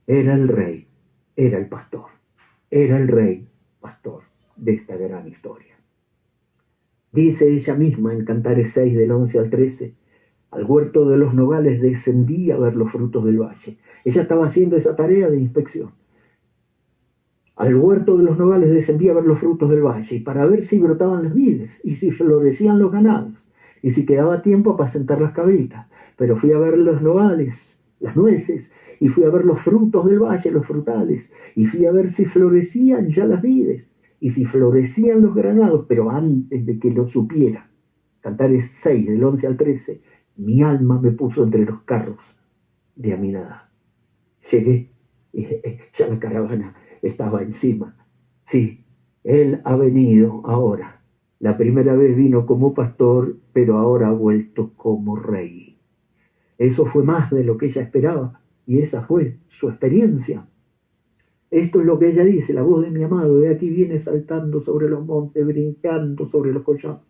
era el rey, era el pastor, era el rey pastor de esta gran historia. Dice ella misma en Cantares 6 del 11 al 13: al huerto de los nogales descendí a ver los frutos del valle. Ella estaba haciendo esa tarea de inspección. Al huerto de los nogales descendí a ver los frutos del valle, y para ver si brotaban las vides, y si florecían los ganados, y si quedaba tiempo para apacentar las cabritas. Pero fui a ver los nogales, las nueces, y fui a ver los frutos del valle, los frutales, y fui a ver si florecían ya las vides, y si florecían los granados. Pero antes de que lo supiera, Cantares 6, del 11 al 13, mi alma me puso entre los carros de Aminadab. Llegué y ya la caravana estaba encima. Sí, él ha venido ahora. La primera vez vino como pastor, pero ahora ha vuelto como rey. Eso fue más de lo que ella esperaba, y esa fue su experiencia. Esto es lo que ella dice: la voz de mi amado de aquí viene saltando sobre los montes, brincando sobre los collados.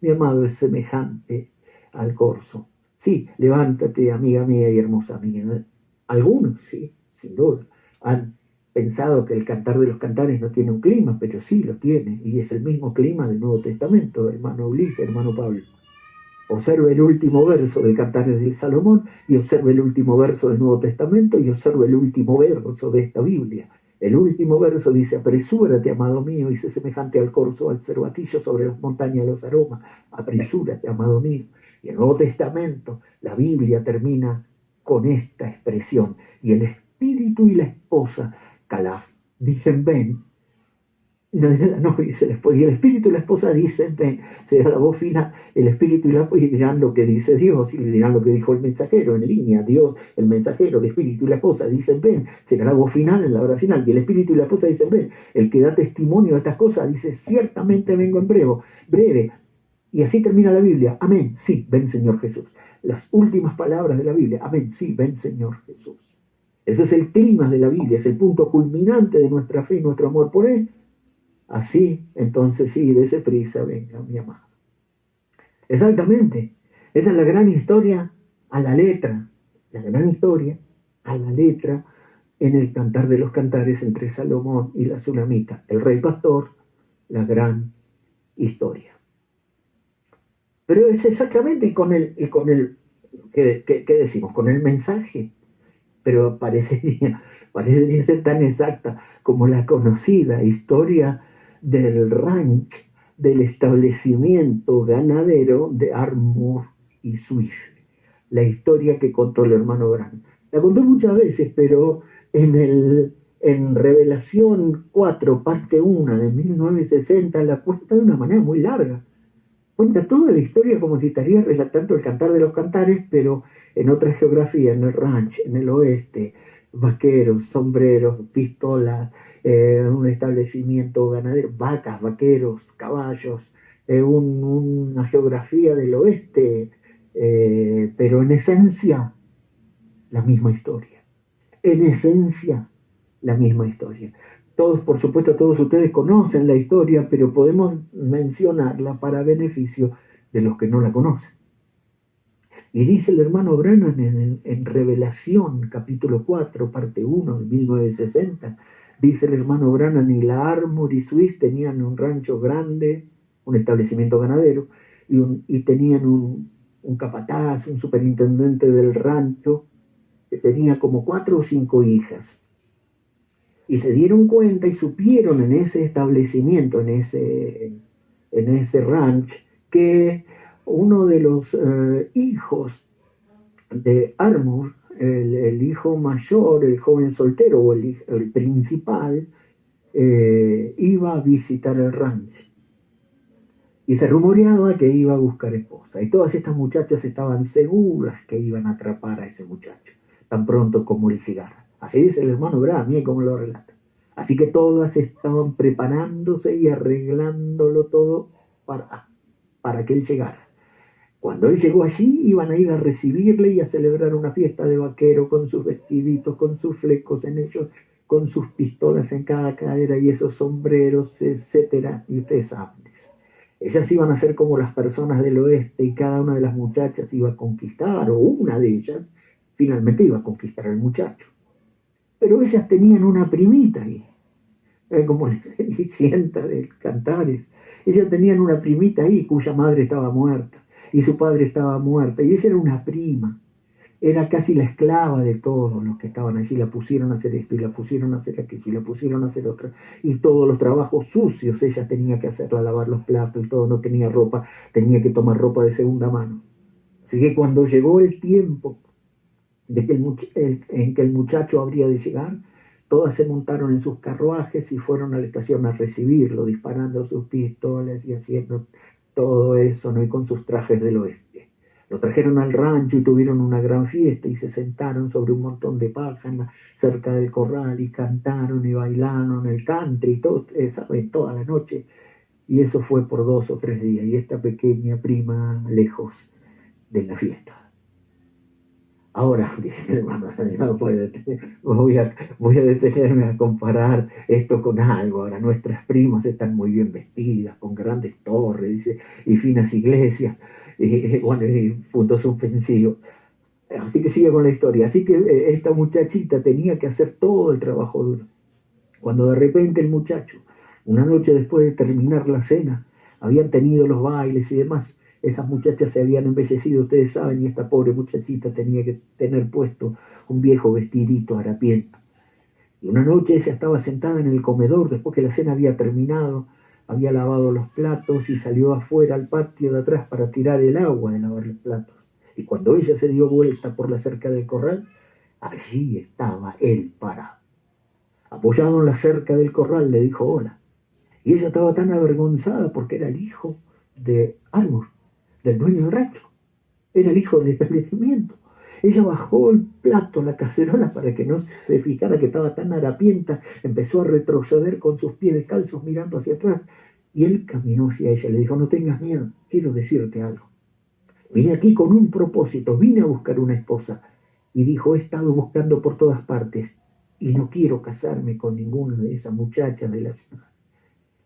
Mi amado es semejante al corzo. Sí, levántate, amiga mía y hermosa mía. Algunos, sí, sin duda, han pensado que el Cantar de los Cantares no tiene un clima, pero sí lo tiene, y es el mismo clima del Nuevo Testamento, hermano Ulises, hermano Pablo. Observe el último verso del Cantares del Salomón, y observe el último verso del Nuevo Testamento, y observe el último verso de esta Biblia. El último verso dice: apresúrate, amado mío, y sé semejante al corzo, al cervatillo sobre las montañas de los aromas. Apresúrate, amado mío. Y el Nuevo Testamento, la Biblia termina con esta expresión: y el espíritu y la esposa, Calaf, dicen: ven, No dice la novia, dice la esposa. Y el espíritu y la esposa dicen, ven, se da la voz fina, el espíritu y la esposa dirán lo que dice Dios y le dirán lo que dijo el mensajero en línea. Dios, el mensajero, el espíritu y la esposa dicen, ven, será la voz final en la hora final. Y el espíritu y la esposa dicen, ven, el que da testimonio de estas cosas dice, ciertamente vengo en breve. Y así termina la Biblia. Amén, sí, ven Señor Jesús. Las últimas palabras de la Biblia. Amén, sí, ven Señor Jesús. Ese es el clima de la Biblia, es el punto culminante de nuestra fe y nuestro amor por Él. Así, entonces sí, dese prisa, venga, mi amado. Exactamente. Esa es la gran historia a la letra. La gran historia a la letra en el Cantar de los Cantares entre Salomón y la Sulamita. El rey pastor, la gran historia. Pero es exactamente con el ¿qué decimos? Con el mensaje. Pero parecería ser tan exacta como la conocida historia del ranch, del establecimiento ganadero de Armour y Swift. La historia que contó el hermano Branham. La contó muchas veces, pero en Revelación 4, parte 1 de 1960, la cuenta de una manera muy larga. Cuenta toda la historia como si estaría relatando el Cantar de los Cantares, pero en otra geografía, en el ranch, en el oeste, vaqueros, sombreros, pistolas, un establecimiento ganadero, vacas, vaqueros, caballos, una geografía del oeste, pero en esencia la misma historia. En esencia la misma historia. Todos, por supuesto, todos ustedes conocen la historia, pero podemos mencionarla para beneficio de los que no la conocen. Y dice el hermano Branham en Revelación, capítulo 4, parte 1, de 1960, dice el hermano Branham, y la Armour y Swift tenían un rancho grande, un establecimiento ganadero, y tenían un capataz, un superintendente del rancho, que tenía como 4 o 5 hijas. Y se dieron cuenta y supieron en ese establecimiento, en ese ranch, que uno de los hijos de Armour, el hijo mayor, el joven soltero o el principal, iba a visitar el ranch. Y se rumoreaba que iba a buscar esposa. Y todas estas muchachas estaban seguras que iban a atrapar a ese muchacho, tan pronto como él llegara. Así dice el hermano Branham, miren cómo lo relata. Así que todas estaban preparándose y arreglándolo todo para que él llegara. Cuando él llegó allí, iban a ir a recibirle y a celebrar una fiesta de vaquero con sus vestiditos, con sus flecos en ellos, con sus pistolas en cada cadera y esos sombreros, etcétera. Y ustedes saben. Ellas iban a ser como las personas del oeste y cada una de las muchachas iba a conquistar, o una de ellas finalmente iba a conquistar al muchacho. Pero ellas tenían una primita ahí, como les sienta del Cantares. Ellas tenían una primita ahí cuya madre estaba muerta y su padre estaba muerta, y ella era una prima. Era casi la esclava de todos los que estaban allí. La pusieron a hacer esto y la pusieron a hacer aquello y la pusieron a hacer otra. Y todos los trabajos sucios ella tenía que hacerla, lavar los platos y todo. No tenía ropa, tenía que tomar ropa de segunda mano. Así que cuando llegó el tiempo de que en que el muchacho habría de llegar, todas se montaron en sus carruajes y fueron a la estación a recibirlo, disparando sus pistolas y haciendo todo eso, ¿no? Y con sus trajes del oeste. Lo trajeron al rancho y tuvieron una gran fiesta y se sentaron sobre un montón de paja cerca del corral y cantaron y bailaron el country, todo, ¿saben? Toda la noche. Y eso fue por 2 o 3 días. Y esta pequeña prima lejos de la fiesta. Ahora, dice el hermano, no voy a detenerme a comparar esto con algo. Ahora, nuestras primas están muy bien vestidas, con grandes torres, dice, y finas iglesias, bueno, y puntos suspensivos. Así que sigue con la historia. Así que esta muchachita tenía que hacer todo el trabajo duro. Cuando de repente el muchacho, una noche después de terminar la cena, habían tenido los bailes y demás, esas muchachas se habían embellecido, ustedes saben, y esta pobre muchachita tenía que tener puesto un viejo vestidito harapiento. Y una noche ella estaba sentada en el comedor, después que la cena había terminado, había lavado los platos y salió afuera al patio de atrás para tirar el agua de lavar los platos. Y cuando ella se dio vuelta por la cerca del corral, allí estaba él parado. Apoyado en la cerca del corral, le dijo hola. Y ella estaba tan avergonzada porque era el hijo de Albus, del dueño del rancho. Era el hijo del establecimiento. Ella bajó el plato, la cacerola, para que no se fijara que estaba tan harapienta. Empezó a retroceder con sus pies descalzos mirando hacia atrás. Y él caminó hacia ella y le dijo, no tengas miedo, quiero decirte algo. Vine aquí con un propósito, vine a buscar una esposa. Y dijo, he estado buscando por todas partes y no quiero casarme con ninguna de esas muchachas de la ciudad.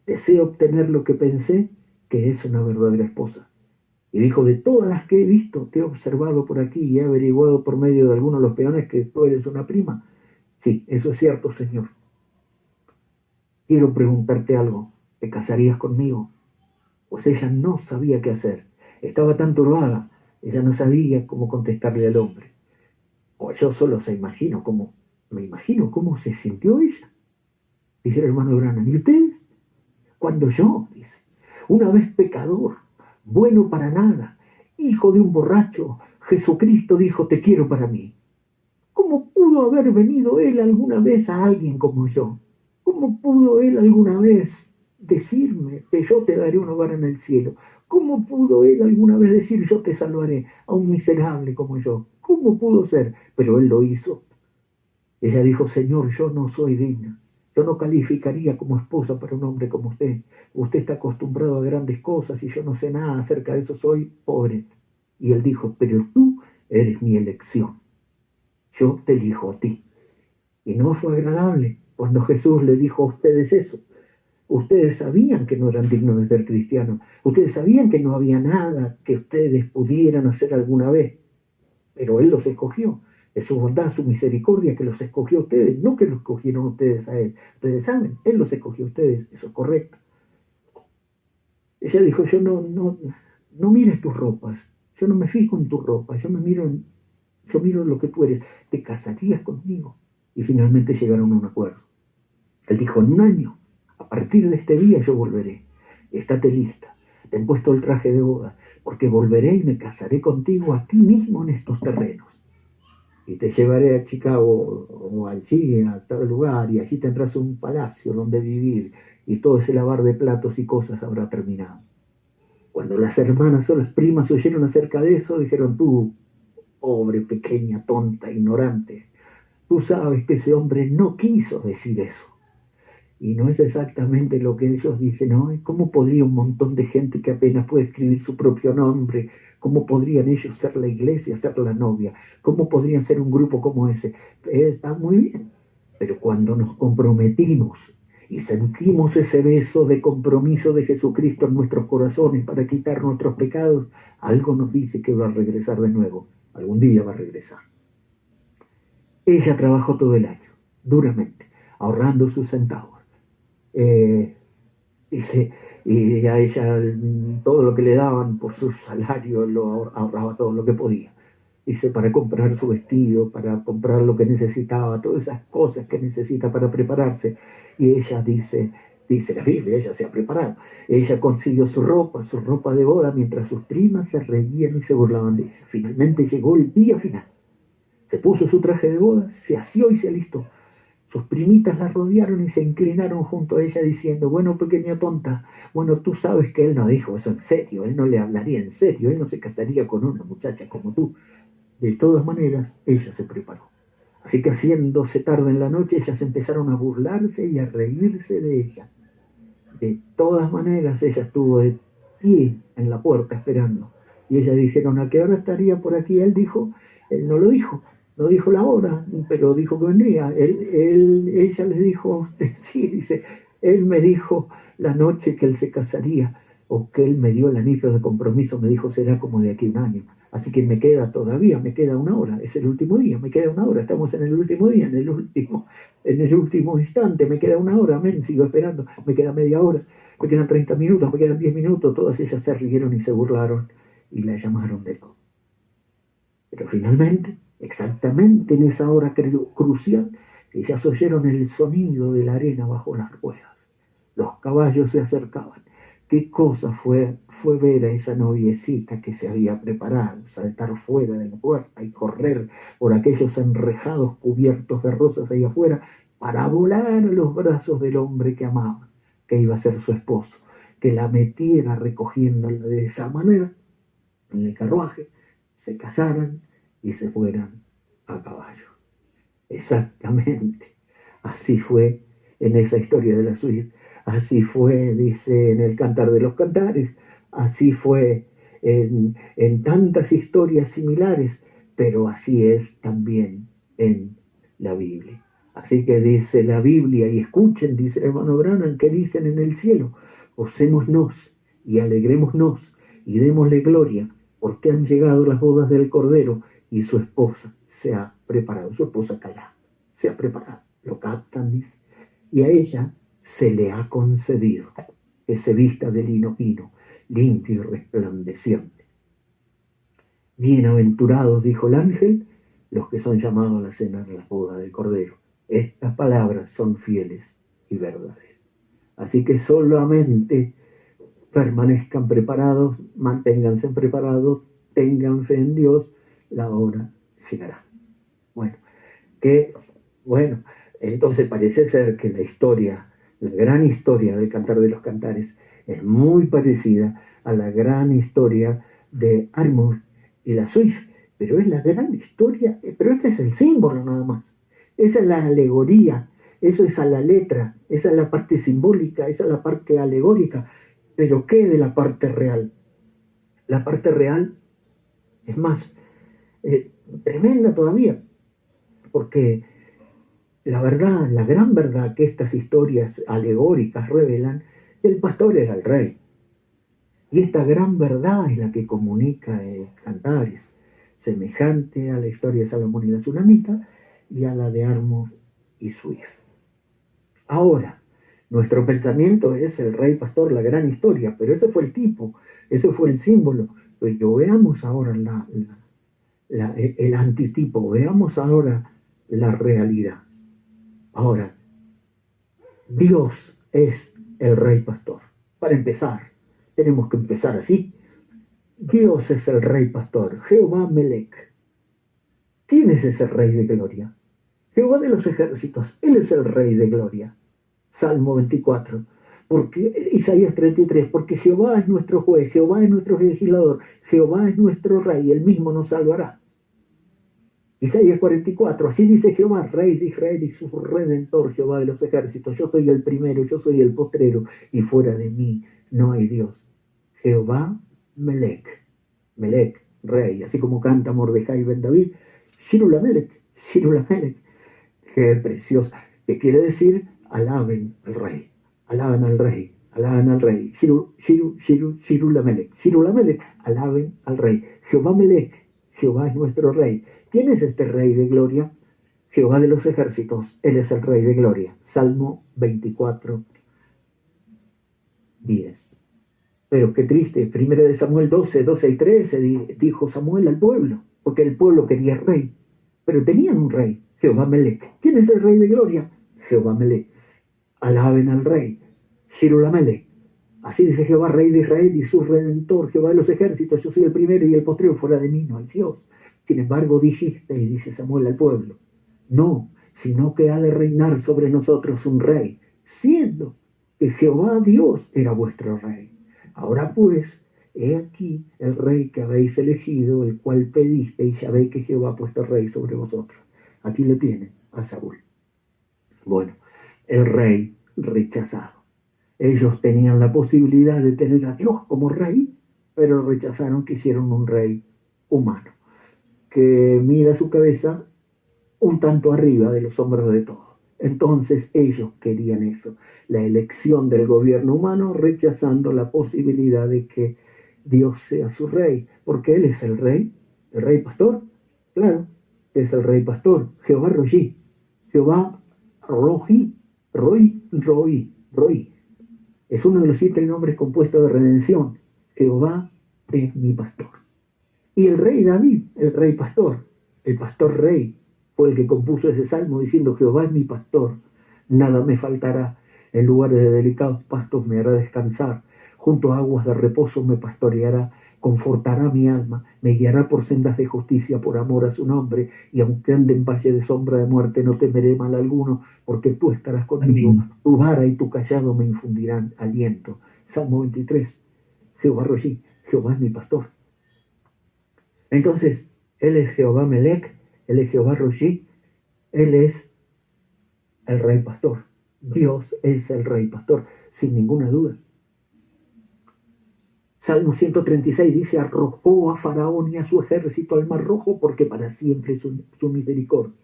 Deseo obtener lo que pensé que es una verdadera esposa. Y dijo, de todas las que he visto, te he observado por aquí y he averiguado por medio de algunos de los peones que tú eres una prima. Sí, eso es cierto, señor. Quiero preguntarte algo. ¿Te casarías conmigo? Pues ella no sabía qué hacer. Estaba tan turbada. Ella no sabía cómo contestarle al hombre. O yo solo me imagino cómo se sintió ella. Dice el hermano Branham, ¿y ustedes? Cuando yo, dice, una vez pecador, bueno para nada, hijo de un borracho, Jesucristo dijo, te quiero para mí. ¿Cómo pudo haber venido él alguna vez a alguien como yo? ¿Cómo pudo él alguna vez decirme que yo te daré un hogar en el cielo? ¿Cómo pudo él alguna vez decir yo te salvaré a un miserable como yo? ¿Cómo pudo ser? Pero él lo hizo. Ella dijo, Señor, yo no soy digna. Yo no calificaría como esposa para un hombre como usted. Usted está acostumbrado a grandes cosas y yo no sé nada acerca de eso, soy pobre. Y él dijo, pero tú eres mi elección. Yo te elijo a ti. Y no fue agradable cuando Jesús le dijo a ustedes eso. Ustedes sabían que no eran dignos de ser cristianos. Ustedes sabían que no había nada que ustedes pudieran hacer alguna vez. Pero Él los escogió. Es su bondad, su misericordia que los escogió a ustedes, no que los escogieron ustedes a Él. Ustedes saben, Él los escogió a ustedes, eso es correcto. Ella dijo, yo no mires tus ropas, yo no me fijo en tus ropas, yo miro lo que tú eres, te casarías conmigo. Y finalmente llegaron a un acuerdo. Él dijo, en un año, a partir de este día yo volveré. Estate lista, te he puesto el traje de boda, porque volveré y me casaré contigo a ti mismo en estos terrenos. Y te llevaré a Chicago o allí, a tal lugar, y allí tendrás un palacio donde vivir, y todo ese lavar de platos y cosas habrá terminado. Cuando las hermanas o las primas oyeron acerca de eso, dijeron, tú, pobre, pequeña, tonta, ignorante, tú sabes que ese hombre no quiso decir eso. Y no es exactamente lo que ellos dicen, ¿no? ¿Cómo podría un montón de gente que apenas puede escribir su propio nombre, cómo podrían ellos ser la iglesia, ser la novia? ¿Cómo podrían ser un grupo como ese? Está muy bien, pero cuando nos comprometimos y sentimos ese beso de compromiso de Jesucristo en nuestros corazones para quitar nuestros pecados, algo nos dice que va a regresar de nuevo, algún día va a regresar. Ella trabajó todo el año, duramente, ahorrando sus centavos. Dice, y a ella todo lo que le daban por su salario lo ahorraba todo lo que podía. Dice, para comprar su vestido, para comprar lo que necesitaba, todas esas cosas que necesita para prepararse. Y ella dice la Biblia, ella se ha preparado. Ella consiguió su ropa de boda, mientras sus primas se reían y se burlaban de ella. Finalmente llegó el día final. Se puso su traje de boda, se asió y se alistó. Sus primitas la rodearon y se inclinaron junto a ella diciendo, bueno, pequeña tonta, bueno, tú sabes que él no dijo eso en serio, él no le hablaría en serio, él no se casaría con una muchacha como tú. De todas maneras, ella se preparó. Así que haciéndose tarde en la noche, ellas empezaron a burlarse y a reírse de ella. De todas maneras, ella estuvo de pie en la puerta esperando. Y ellas dijeron, ¿a qué hora estaría por aquí? Él no lo dijo. No dijo la hora, pero dijo que vendría. Ella le dijo, sí, dice, él me dijo la noche que él se casaría, o que él me dio el anillo de compromiso, me dijo, será como de aquí un año. Así que me queda una hora, es el último día, me queda una hora, estamos en el último día, en el último instante, me queda una hora, amén, sigo esperando, me queda media hora, me quedan 30 minutos, me quedan 10 minutos, todas ellas se rieron y se burlaron y la llamaron de todo. Pero finalmente, exactamente en esa hora crucial, ellas oyeron el sonido de la arena bajo las ruedas. Los caballos se acercaban. Qué cosa fue ver a esa noviecita que se había preparado, saltar fuera de la puerta y correr por aquellos enrejados cubiertos de rosas ahí afuera para volar a los brazos del hombre que amaba. que iba a ser su esposo, que la metiera recogiéndola de esa manera en el carruaje, se casaran y se fueran a caballo. Exactamente, así fue en esa historia de la suite, así fue, dice, en el Cantar de los Cantares, así fue en tantas historias similares, pero así es también en la Biblia. Así que dice la Biblia, y escuchen, dice el hermano Branham, que dicen en el cielo: gocémonos y alegrémonos y démosle gloria, porque han llegado las bodas del Cordero y su esposa se ha preparado, su esposa Calá se ha preparado. Lo captan, dice, y a ella se le ha concedido que se vista de lino fino, limpio y resplandeciente. Bienaventurados, dijo el ángel, los que son llamados a la cena de las bodas del Cordero. Estas palabras son fieles y verdaderas. Así que solamente permanezcan preparados, manténganse preparados, tengan fe en Dios, la hora llegará. Bueno, entonces parece ser que la historia, la gran historia del Cantar de los Cantares, es muy parecida a la gran historia de Armor y la Swift, pero es la gran historia, pero este es el símbolo nada más. Esa es la alegoría, eso es a la letra, esa es la parte simbólica, esa es la parte alegórica. Pero ¿qué de la parte real? La parte real es más tremenda todavía, porque la verdad, la gran verdad que estas historias alegóricas revelan, el pastor era el rey. Y esta gran verdad es la que comunica el Cantares, semejante a la historia de Salomón y la Tsunamita y a la de Armor y Swift. Ahora, nuestro pensamiento es el rey pastor, la gran historia, pero ese fue el tipo, ese fue el símbolo. Pero veamos ahora el antitipo, veamos ahora la realidad. Ahora, Dios es el rey pastor. Para empezar, tenemos que empezar así. Dios es el rey pastor, Jehová Melech. ¿Quién es ese rey de gloria? Jehová de los ejércitos, Él es el rey de gloria. Salmo 24, porque, Isaías 33, porque Jehová es nuestro juez, Jehová es nuestro legislador, Jehová es nuestro rey, Él mismo nos salvará. Isaías 44, así dice Jehová, rey de Israel y su redentor, Jehová de los ejércitos, yo soy el primero, yo soy el postrero, y fuera de mí no hay Dios. Jehová Melech, Melech, rey, así como canta Mordejai Ben David, Shirula Melech, qué preciosa, que quiere decir alaben al rey, alaben al rey, alaben al rey, Shirula Melech, alaben al rey, Jehová Melech, Jehová es nuestro rey. ¿Quién es este rey de gloria? Jehová de los ejércitos, Él es el rey de gloria. Salmo 24, 10. Pero qué triste, 1 Samuel 12, 12 y 13, dijo Samuel al pueblo, porque el pueblo quería rey, pero tenían un rey, Jehová Melech. ¿Quién es el rey de gloria? Jehová Melech. Alaben al rey, Shirula Melech. Así dice Jehová, rey de Israel y su redentor, Jehová de los ejércitos, yo soy el primero y el postrero, fuera de mí no hay Dios. Sin embargo dijiste, y dice Samuel al pueblo, no, sino que ha de reinar sobre nosotros un rey, siendo que Jehová Dios era vuestro rey. Ahora pues, he aquí el rey que habéis elegido, el cual pediste, y sabéis que Jehová ha puesto rey sobre vosotros. Aquí lo tienen, a Saúl. Bueno, el rey rechazado. Ellos tenían la posibilidad de tener a Dios como rey, pero rechazaron, quisieron un rey humano, que mira su cabeza un tanto arriba de los hombros de todos. Entonces ellos querían eso, la elección del gobierno humano, rechazando la posibilidad de que Dios sea su rey, porque Él es el rey pastor, claro, es el rey pastor, Jehová Roí, Jehová Roí, es uno de los 7 nombres compuestos de redención. Jehová es mi pastor. Y el rey David, el pastor rey, fue el que compuso ese salmo diciendo, Jehová es mi pastor, nada me faltará, en lugares de delicados pastos me hará descansar, junto a aguas de reposo me pastoreará confortará mi alma, me guiará por sendas de justicia por amor a su nombre, y aunque ande en valle de sombra de muerte, no temeré mal alguno, porque tú estarás conmigo, tu vara y tu callado me infundirán aliento. Salmo 23, Jehová Roshi, Jehová es mi pastor. Entonces, Él es Jehová Melech, Él es Jehová Roshi, Él es el Rey Pastor. Dios es el Rey Pastor, sin ninguna duda. Salmo 136 dice, arrojó a Faraón y a su ejército al mar rojo, porque para siempre es su misericordia.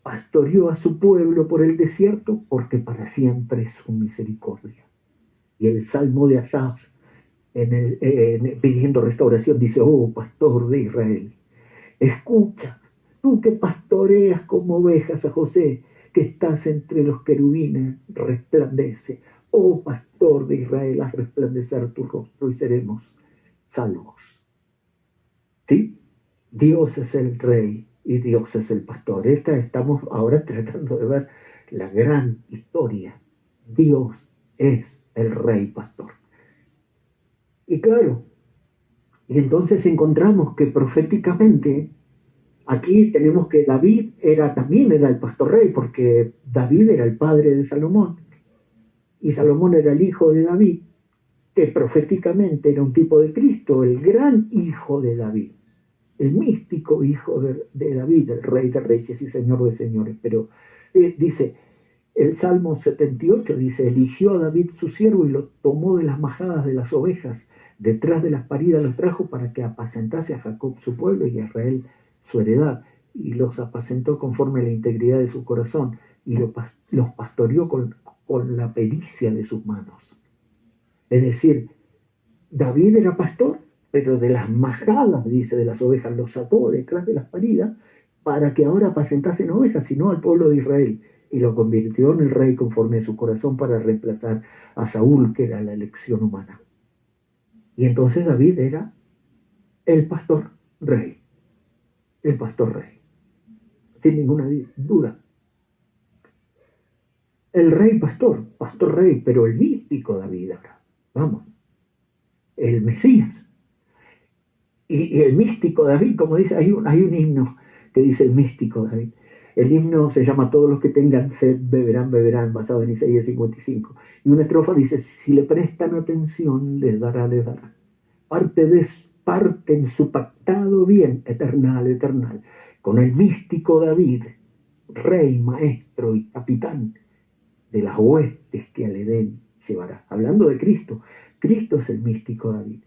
Pastoreó a su pueblo por el desierto, porque para siempre es su misericordia. Y el Salmo de Asaf, pidiendo restauración, dice, oh pastor de Israel, escucha, tú que pastoreas como ovejas a José, que estás entre los querubines, resplandece. Oh pastor de Israel, haz resplandecer tu rostro y seremos salvos. ¿Sí? Dios es el rey y Dios es el pastor. Estamos ahora tratando de ver la gran historia. Dios es el rey pastor. Y claro, y entonces encontramos que proféticamente aquí tenemos que David también era el pastor rey, porque David era el padre de Salomón y Salomón era el hijo de David, que proféticamente era un tipo de Cristo, el gran hijo de David, el místico hijo de David, el rey de reyes y señor de señores. Pero dice el Salmo 78, dice, eligió a David su siervo y lo tomó de las majadas de las ovejas, detrás de las paridas los trajo para que apacentase a Jacob su pueblo y a Israel su heredad, y los apacentó conforme a la integridad de su corazón, y los pastoreó con la pericia de sus manos. Es decir, David era pastor, pero de las majadas, dice, de las ovejas, los sacó detrás de las paridas para que ahora apacentasen ovejas, sino al pueblo de Israel, y lo convirtió en el rey conforme a su corazón para reemplazar a Saúl, que era la elección humana. Y entonces David era el pastor rey, el pastor rey, sin ninguna duda. El rey pastor, pastor rey, pero el místico David ahora, vamos, el Mesías. Y el místico David, como dice, hay un himno que dice el místico David. El himno se llama Todos los que tengan sed beberán, beberán, basado en Isaías 55. Y una estrofa dice, si le prestan atención, les dará, les dará. Parte en su pactado bien, eternal, eternal, con el místico David, rey, maestro y capitán de las huestes que al Edén llevará. Hablando de Cristo, Cristo es el místico David.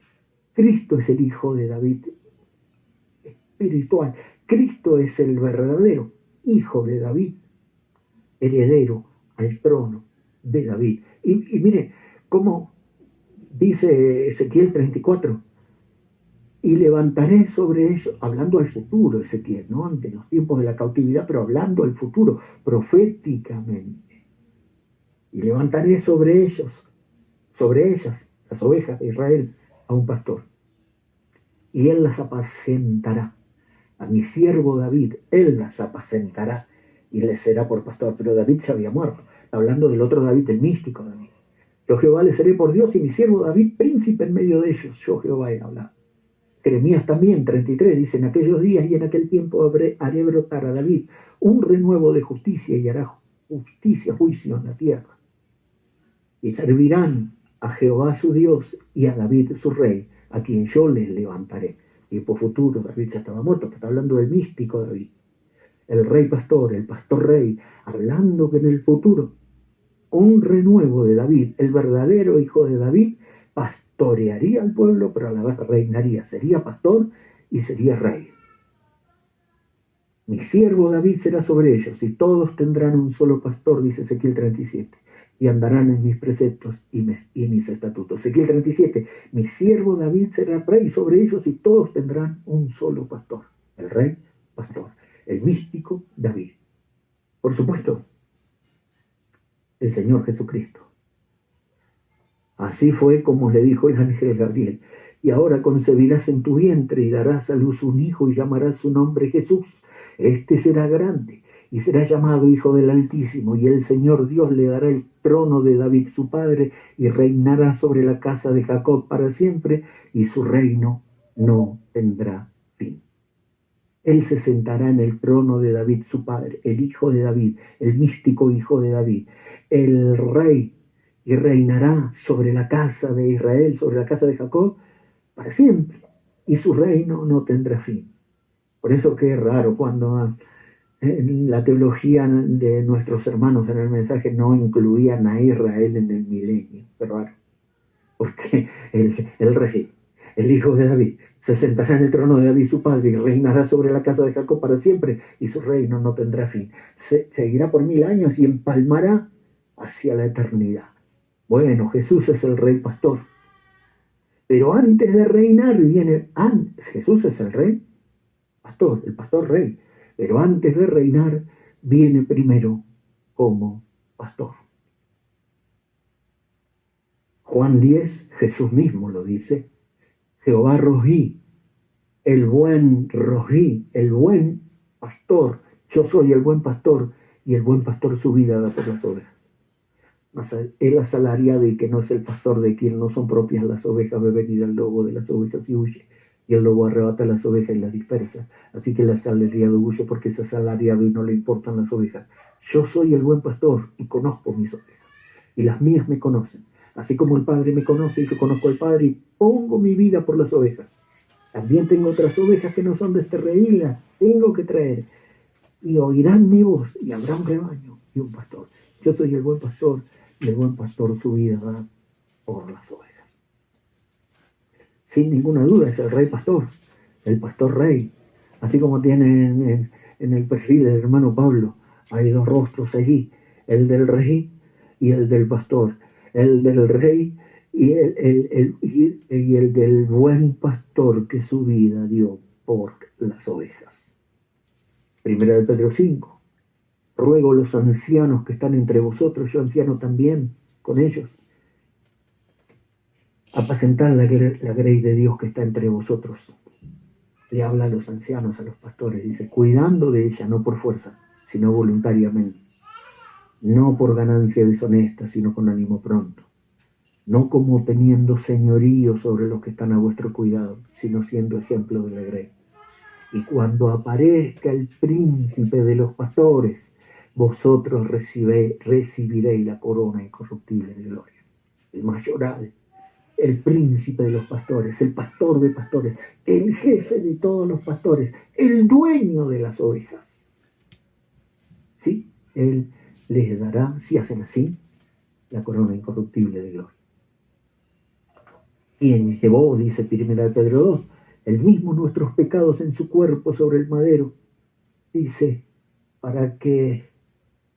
Cristo es el hijo de David espiritual. Cristo es el verdadero hijo de David, heredero al trono de David. Y mire cómo dice Ezequiel 34, y levantaré sobre ellos, hablando al futuro Ezequiel, ¿no? Ante los tiempos de la cautividad, pero hablando al futuro, proféticamente. Y levantaré sobre ellos, sobre ellas, las ovejas de Israel, a un pastor. Y él las apacentará. A mi siervo David, él las apacentará y les será por pastor. Pero David se había muerto. Hablando del otro David, el místico David. Yo Jehová le seré por Dios y mi siervo David príncipe en medio de ellos. Yo Jehová he hablado. Jeremías también, 33, dice, en aquellos días y en aquel tiempo haré brotar a David un renuevo de justicia y hará justicia, juicio en la tierra. Y servirán a Jehová su Dios y a David su rey, a quien yo les levantaré. Y por futuro, David ya estaba muerto, que está hablando del místico David, el rey pastor, el pastor rey, hablando que en el futuro un renuevo de David, el verdadero hijo de David, pastorearía al pueblo, pero a la vez reinaría, sería pastor y sería rey. Mi siervo David será sobre ellos, y todos tendrán un solo pastor, dice Ezequiel 37, y andarán en mis preceptos y mis estatutos. Ezequiel 37, mi siervo David será rey sobre ellos, y todos tendrán un solo pastor, el rey pastor, el místico David. Por supuesto, el Señor Jesucristo. Así fue como le dijo el ángel Gabriel, y ahora concebirás en tu vientre y darás a luz un hijo y llamarás su nombre Jesús. Este será grande y será llamado Hijo del Altísimo, y el Señor Dios le dará el trono de David su padre, y reinará sobre la casa de Jacob para siempre, y su reino no tendrá fin. Él se sentará en el trono de David su padre, el hijo de David, el místico hijo de David, el rey, y reinará sobre la casa de Israel, sobre la casa de Jacob, para siempre, y su reino no tendrá fin. Por eso que es raro cuando en la teología de nuestros hermanos en el mensaje no incluían a Israel en el milenio. Qué raro. Porque el rey, el hijo de David, se sentará en el trono de David su padre y reinará sobre la casa de Jacob para siempre, y su reino no tendrá fin. Seguirá por 1000 años y empalmará hacia la eternidad. Bueno, Jesús es el rey pastor. Pero antes de reinar viene, Jesús es el rey pastor, el pastor rey. Pero antes de reinar viene primero como pastor. Juan 10, Jesús mismo lo dice. Jehová Rojí, el buen Rojí, el buen pastor. Yo soy el buen pastor, y el buen pastor su vida da por las ovejas. Mas el asalariado y que no es el pastor, de quien no son propias las ovejas, ve venir al lobo de las ovejas y huye. Y el lobo arrebata las ovejas y las dispersa. Así que el asalariado huye porque es asalariado y no le importan las ovejas. Yo soy el buen pastor y conozco mis ovejas, y las mías me conocen. Así como el Padre me conoce y yo conozco al Padre y pongo mi vida por las ovejas. También tengo otras ovejas que no son de este redil, las tengo que traer. Y oirán mi voz, y habrá un rebaño y un pastor. Yo soy el buen pastor, y el buen pastor su vida da por las ovejas. Sin ninguna duda es el rey pastor, el pastor rey. Así como tiene en el perfil del hermano Pablo, hay dos rostros allí, el del rey y el del pastor. El del rey y el del buen pastor que su vida dio por las ovejas. Primera de Pedro 5. Ruego a los ancianos que están entre vosotros, yo anciano también, con ellos, apacentad la grey de Dios que está entre vosotros. Le habla a los ancianos, a los pastores, dice, cuidando de ella, no por fuerza, sino voluntariamente. No por ganancia deshonesta, sino con ánimo pronto. No como teniendo señorío sobre los que están a vuestro cuidado, sino siendo ejemplo de la grey. Y cuando aparezca el príncipe de los pastores, vosotros recibiréis la corona incorruptible de gloria. El mayoral, el príncipe de los pastores, el pastor de pastores, el jefe de todos los pastores, el dueño de las ovejas. Sí, él les dará, si hacen así, la corona incorruptible de gloria. Quien llevó, dice Primera de Pedro 2, el mismo nuestros pecados en su cuerpo sobre el madero, dice, para que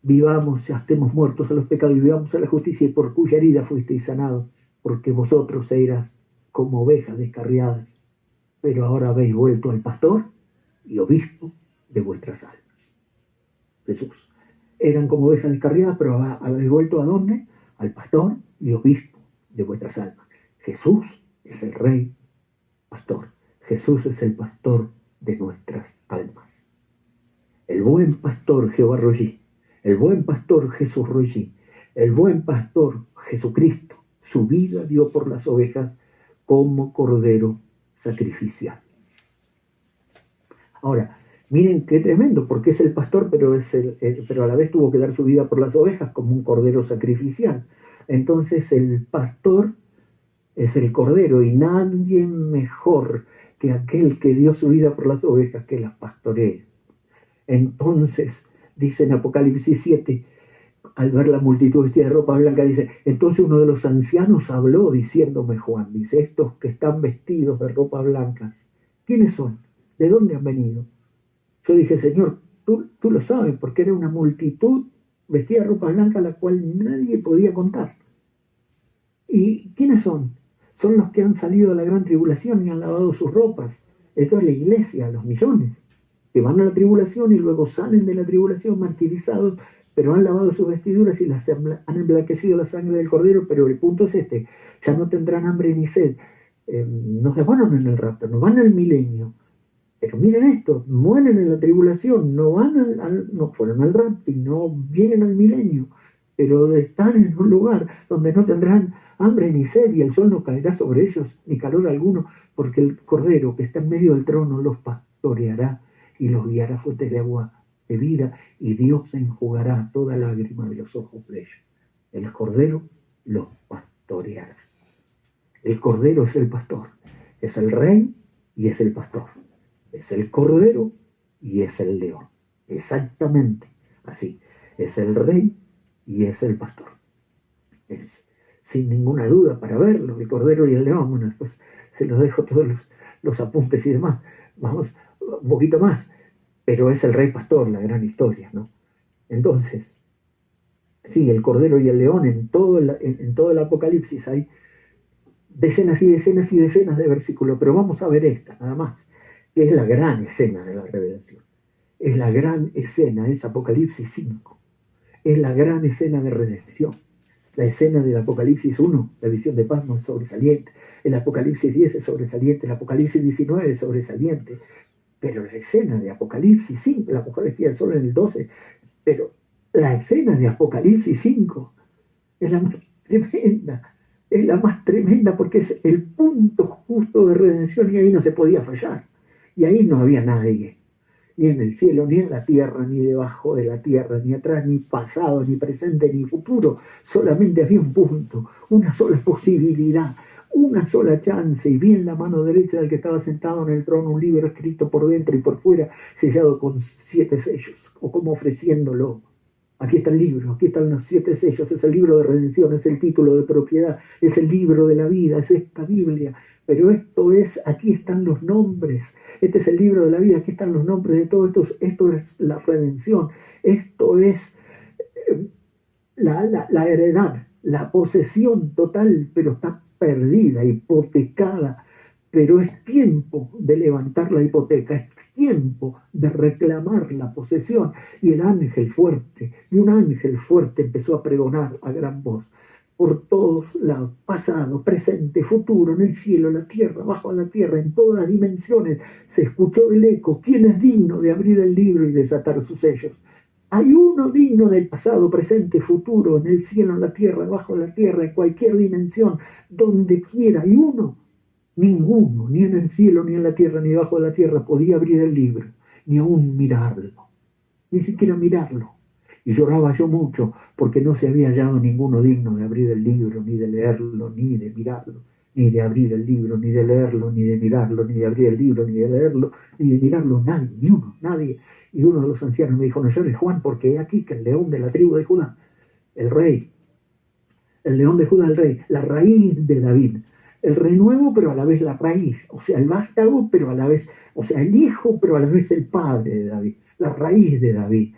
vivamos, ya estemos muertos a los pecados y vivamos a la justicia, y por cuya herida fuisteis sanados, porque vosotros eras como ovejas descarriadas, pero ahora habéis vuelto al pastor y obispo de vuestras almas. Jesús. Eran como ovejas descarriadas, pero habéis vuelto ¿a dónde? Al pastor y obispo de vuestras almas. Jesús es el rey pastor. Jesús es el pastor de nuestras almas. El buen pastor Jehová Rollí, el buen pastor Jesús Rollí, el buen pastor Jesucristo, su vida dio por las ovejas como cordero sacrificial. Ahora, miren qué tremendo, porque es el pastor, pero a la vez tuvo que dar su vida por las ovejas como un cordero sacrificial. Entonces el pastor es el cordero, y nadie mejor que aquel que dio su vida por las ovejas que las pastoree. Entonces, dice en Apocalipsis 7, al ver la multitud vestida de ropa blanca, dice, entonces uno de los ancianos habló diciéndome, Juan, dice, estos que están vestidos de ropa blanca, ¿quiénes son? ¿De dónde han venido? Yo dije, Señor, tú lo sabes, porque era una multitud vestida de ropa blanca a la cual nadie podía contar. ¿Y quiénes son? Son los que han salido de la gran tribulación y han lavado sus ropas. Esto es la iglesia, los millones, que van a la tribulación y luego salen de la tribulación martirizados, pero han lavado sus vestiduras y las han emblanquecido la sangre del cordero. Pero el punto es este, ya no tendrán hambre ni sed, no se van en el rapto, no van al milenio, Pero miren esto, mueren en la tribulación, no van no fueron al rapto, no vienen al milenio, pero están en un lugar donde no tendrán hambre ni sed y el sol no caerá sobre ellos ni calor alguno, porque el Cordero que está en medio del trono los pastoreará y los guiará a fuentes de agua de vida, y Dios enjugará toda lágrima de los ojos de ellos. El Cordero los pastoreará. El Cordero es el pastor, es el rey y es el pastor. Es el Cordero y es el león. Exactamente así. Es el rey y es el pastor. Es sin ninguna duda para verlo, el Cordero y el león. Bueno, después se los dejo todos los apuntes y demás. Vamos un poquito más. Pero es el rey pastor, la gran historia, ¿no? Entonces, sí, el Cordero y el león en todo el Apocalipsis hay decenas y decenas y decenas de versículos, pero vamos a ver esta, nada más, que es la gran escena de la revelación. Es la gran escena, es Apocalipsis 5. Es la gran escena de redención. La escena del Apocalipsis 1, la visión de Patmos, es sobresaliente. El Apocalipsis 10 es sobresaliente. El Apocalipsis 19 es sobresaliente. Pero la escena de Apocalipsis 5, la mujer vestida solo en el 12, pero la escena de Apocalipsis 5 es la más tremenda. Es la más tremenda porque es el punto justo de redención y ahí no se podía fallar. Y ahí no había nadie, ni en el cielo, ni en la tierra, ni debajo de la tierra, ni atrás, ni pasado, ni presente, ni futuro. Solamente había un punto, una sola posibilidad, una sola chance. Y vi en la mano derecha del que estaba sentado en el trono un libro escrito por dentro y por fuera, sellado con 7 sellos, o como ofreciéndolo. Aquí está el libro, aquí están los 7 sellos, es el libro de redención, es el título de propiedad, es el libro de la vida, es esta Biblia. Pero esto es, aquí están los nombres, este es el libro de la vida, aquí están los nombres de todo esto es la redención, esto es la heredad, la posesión total, pero está perdida, hipotecada, pero es tiempo de levantar la hipoteca, es tiempo de reclamar la posesión. Y el ángel fuerte, y un ángel fuerte empezó a pregonar a gran voz por todos lados, pasado, presente, futuro, en el cielo, en la tierra, bajo la tierra, en todas las dimensiones, se escuchó el eco. ¿Quién es digno de abrir el libro y desatar sus sellos? Hay uno digno del pasado, presente, futuro, en el cielo, en la tierra, bajo la tierra, en cualquier dimensión, donde quiera. Hay uno. Ninguno, ni en el cielo, ni en la tierra, ni debajo de la tierra, podía abrir el libro, ni aún mirarlo, ni siquiera mirarlo. Y lloraba yo mucho, porque no se había hallado ninguno digno de abrir el libro, ni de leerlo, ni de mirarlo, ni de abrir el libro, ni de leerlo, ni de mirarlo, ni de abrir el libro, ni de leerlo, ni de mirarlo, nadie, ni uno, nadie. Y uno de los ancianos me dijo: no llores, Juan, porque he aquí que el león de la tribu de Judá, el rey, el león de Judá, el rey, la raíz de David, el renuevo, pero a la vez la raíz, o sea, el vástago, pero a la vez, o sea, el hijo, pero a la vez el padre de David, la raíz de David,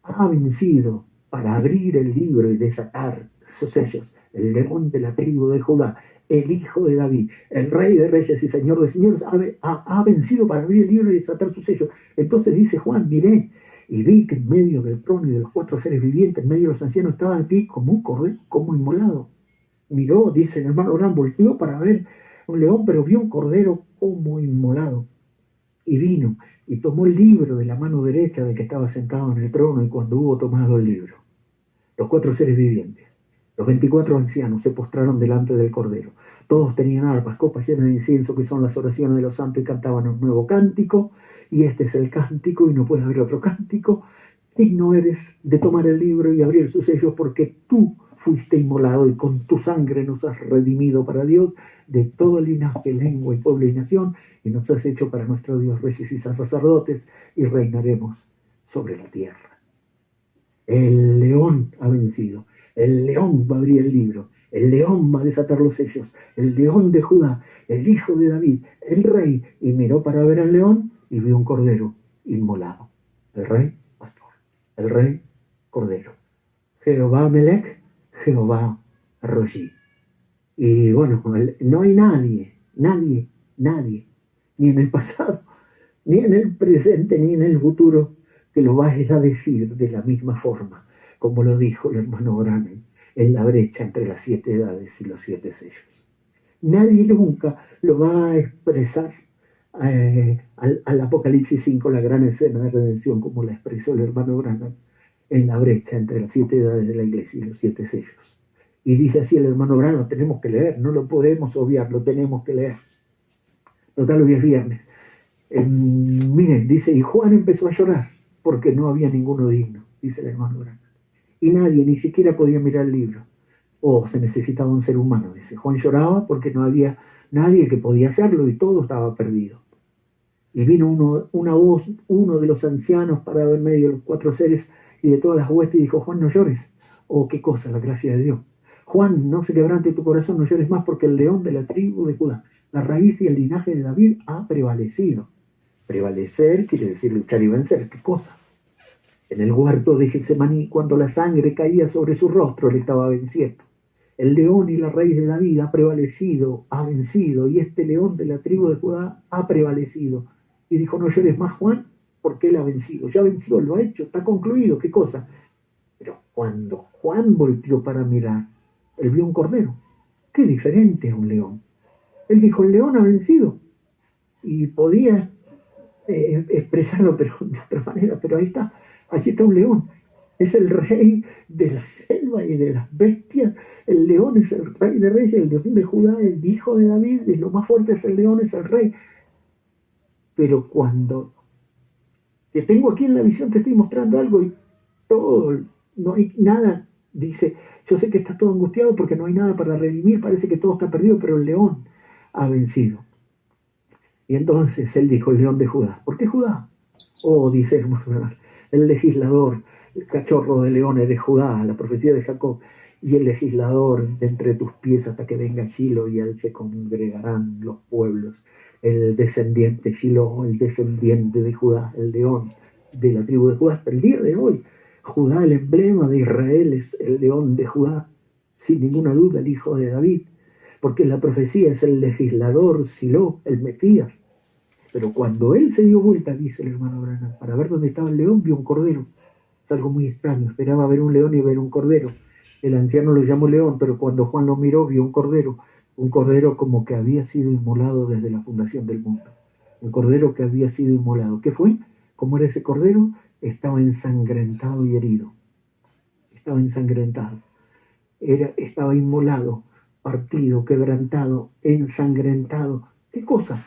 ha vencido para abrir el libro y desatar sus sellos. El león de la tribu de Judá, el hijo de David, el rey de reyes y señor de señores, ha vencido para abrir el libro y desatar sus sellos. Entonces dice Juan: miré y vi que en medio del trono y de los 4 seres vivientes, en medio de los ancianos, estaba aquí como un cordero, como inmolado. Miró, dice el hermano Gran, volteó para ver un león, pero vio un cordero como inmolado. Y vino y tomó el libro de la mano derecha del que estaba sentado en el trono. Y cuando hubo tomado el libro, los 4 seres vivientes, los 24 ancianos, se postraron delante del cordero. Todos tenían arpas, copas llenas de incienso, que son las oraciones de los santos, y cantaban un nuevo cántico. Y este es el cántico, y no puede haber otro cántico: digno eres de tomar el libro y abrir sus sellos, porque tú fuiste inmolado y con tu sangre nos has redimido para Dios de todo linaje, lengua y pueblo y nación, y nos has hecho para nuestro Dios reyes y sacerdotes, y reinaremos sobre la tierra. El león ha vencido, el león va a abrir el libro, el león va a desatar los sellos, el león de Judá, el hijo de David, el rey. Y miró para ver al león y vio un cordero inmolado. El rey pastor, el rey cordero, Jehová Melech, Jehová Roshi. Y bueno, no hay nadie, ni en el pasado, ni en el presente, ni en el futuro, que lo vaya a decir de la misma forma, como lo dijo el hermano Branham, en la brecha entre las 7 edades y los 7 sellos. Nadie nunca lo va a expresar al Apocalipsis 5, la gran escena de redención, como la expresó el hermano Branham, en la brecha entre las 7 edades de la iglesia y los 7 sellos. Y dice así el hermano Branham: tenemos que leer, no lo podemos obviar, lo tenemos que leer. Total, hoy es viernes. Miren, dice, y Juan empezó a llorar porque no había ninguno digno, dice el hermano Branham. Y nadie, ni siquiera podía mirar el libro. Se necesitaba un ser humano, dice. Juan lloraba porque no había nadie que podía hacerlo y todo estaba perdido. Y vino una voz, uno de los ancianos parado en medio de los 4 seres y de todas las huestes, y dijo: Juan, no llores. Qué cosa, la gracia de Dios. Juan, no se quebrante tu corazón, no llores más, porque el león de la tribu de Judá, la raíz y el linaje de David, ha prevalecido. Prevalecer quiere decir luchar y vencer. ¿Qué cosa? En el huerto de Getsemaní, cuando la sangre caía sobre su rostro, le estaba venciendo. El león y la raíz de David ha prevalecido, ha vencido, y este león de la tribu de Judá ha prevalecido. Y dijo: no llores más, Juan, porque él ha vencido. Ya venció, lo ha hecho, está concluido. ¿Qué cosa? Pero cuando Juan volteó para mirar, él vio un cordero. Qué diferente a un león. Él dijo: el león ha vencido. Y podía expresarlo pero de otra manera, pero ahí está, allí está un león. Es el rey de la selva y de las bestias. El león es el rey de reyes, el león de Judá, el hijo de David, es lo más fuerte, es el león, es el rey. Pero cuando te tengo aquí en la visión, te estoy mostrando algo y todo, no hay nada, dice, yo sé que estás todo angustiado porque no hay nada para redimir, parece que todo está perdido, pero el león ha vencido. Y entonces él dijo: el león de Judá. ¿Por qué Judá? Dice el legislador, el cachorro de leones de Judá, la profecía de Jacob, y el legislador de entre tus pies hasta que venga Shiloh, y a él se congregarán los pueblos. El descendiente Shiloh, el descendiente de Judá, el león de la tribu de Judá. Hasta el día de hoy, Judá, el emblema de Israel, es el león de Judá, sin ninguna duda el hijo de David, porque la profecía es el legislador Shiloh, el Mesías. Pero cuando él se dio vuelta, dice el hermano Branham, para ver dónde estaba el león, vio un cordero. Es algo muy extraño, esperaba ver un león y ver un cordero. El anciano lo llamó león, pero cuando Juan lo miró, vio un cordero como que había sido inmolado desde la fundación del mundo. Un cordero que había sido inmolado. ¿Qué fue? ¿Cómo era ese cordero? Estaba ensangrentado y herido. Estaba ensangrentado. Estaba inmolado, partido, quebrantado, ensangrentado. ¿Qué cosa?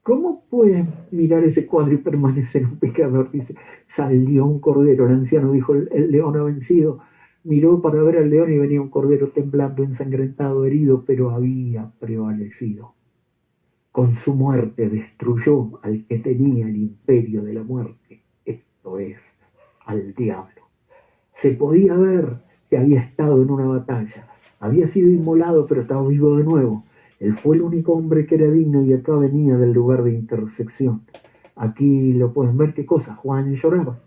¿Cómo puedes mirar ese cuadro y permanecer un pecador? Dice: salió un cordero. El anciano dijo: el león ha vencido. Miró para ver al león y venía un cordero temblando, ensangrentado, herido, pero había prevalecido. Con su muerte destruyó al que tenía el imperio de la muerte, esto es, al diablo. Se podía ver que había estado en una batalla. Había sido inmolado, pero estaba vivo de nuevo. Él fue el único hombre que era digno, y acá venía del lugar de intersección. Aquí lo pueden ver. ¿Qué cosa? Juan lloraba.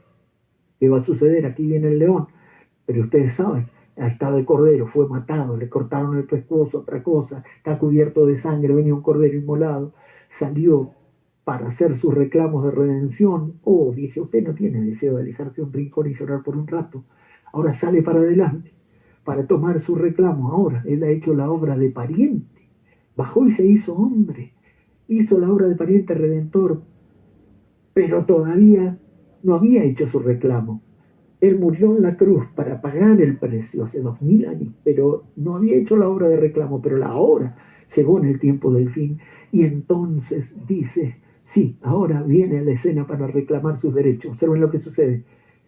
¿Qué va a suceder? Aquí viene el león. Pero ustedes saben, está de cordero, fue matado, le cortaron el pescuezo, otra cosa, está cubierto de sangre, venía un cordero inmolado, salió para hacer sus reclamos de redención. Dice, usted no tiene deseo de alejarse de un rincón y llorar por un rato. Ahora sale para adelante para tomar su reclamo. Ahora él ha hecho la obra de pariente. Bajó y se hizo hombre, hizo la obra de pariente redentor, pero todavía no había hecho su reclamo. Él murió en la cruz para pagar el precio hace 2000 años, pero no había hecho la obra de reclamo, pero la hora llegó en el tiempo del fin, y entonces dice: sí, ahora viene a la escena para reclamar sus derechos. Observen lo que sucede: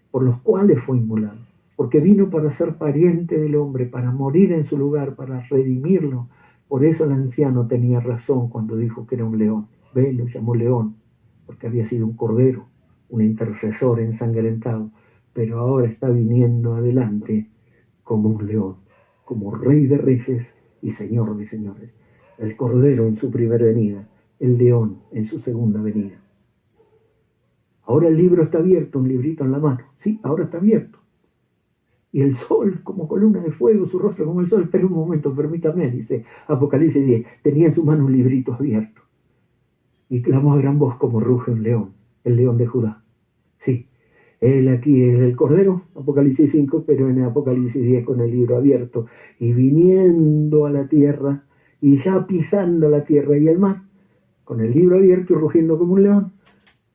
por los cuales fue inmolado, porque vino para ser pariente del hombre, para morir en su lugar, para redimirlo. Por eso el anciano tenía razón cuando dijo que era un león. Ve, lo llamó león, porque había sido un cordero, un intercesor ensangrentado, pero ahora está viniendo adelante como un león, como rey de reyes y señor de señores. El cordero en su primera venida, el león en su segunda venida. Ahora el libro está abierto, un librito en la mano. Sí, ahora está abierto. Y el sol como columna de fuego, su rostro como el sol. Espera un momento, permítame, dice Apocalipsis 10. Tenía en su mano un librito abierto. Y clamó a gran voz como ruge un león, el león de Judá. Sí, él aquí es el cordero, Apocalipsis 5, pero en Apocalipsis 10 con el libro abierto. Y viniendo a la tierra, y ya pisando la tierra y el mar, con el libro abierto y rugiendo como un león,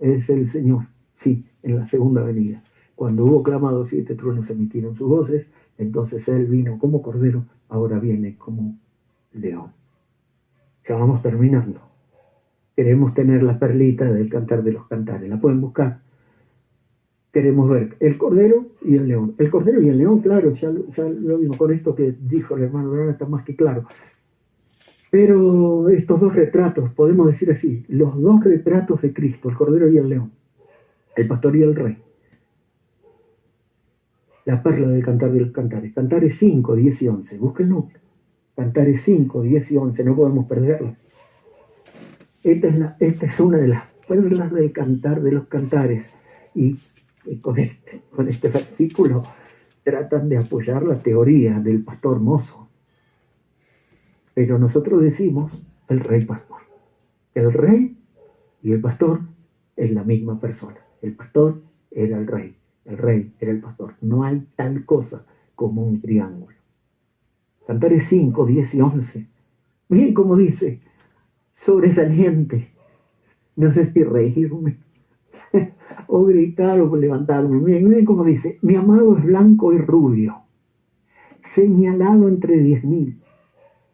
es el Señor, sí, en la segunda venida. Cuando hubo clamado 7 truenos emitieron sus voces, entonces Él vino como cordero, ahora viene como león. Ya vamos terminando. Queremos tener la perlita del Cantar de los Cantares, la pueden buscar. Queremos ver el cordero y el león. El cordero y el león, claro, ya lo vimos con esto que dijo el hermano Brana, está más que claro. Pero estos dos retratos, podemos decir así, los dos retratos de Cristo, el cordero y el león, el pastor y el rey, la perla del Cantar de los Cantares, Cantares 5, 10 y 11, búsquenlo, Cantares 5, 10 y 11, no podemos perderlo. Esta es una de las perlas del Cantar de los Cantares, y con este versículo tratan de apoyar la teoría del pastor mozo. Pero nosotros decimos el rey pastor. El rey y el pastor es la misma persona. El pastor era el rey era el pastor. No hay tal cosa como un triángulo. Cantares 5, 10 y 11. Miren cómo dice, sobresaliente. No sé si reírme o gritar o levantarme. Miren cómo dice, mi amado es blanco y rubio, señalado entre 10.000.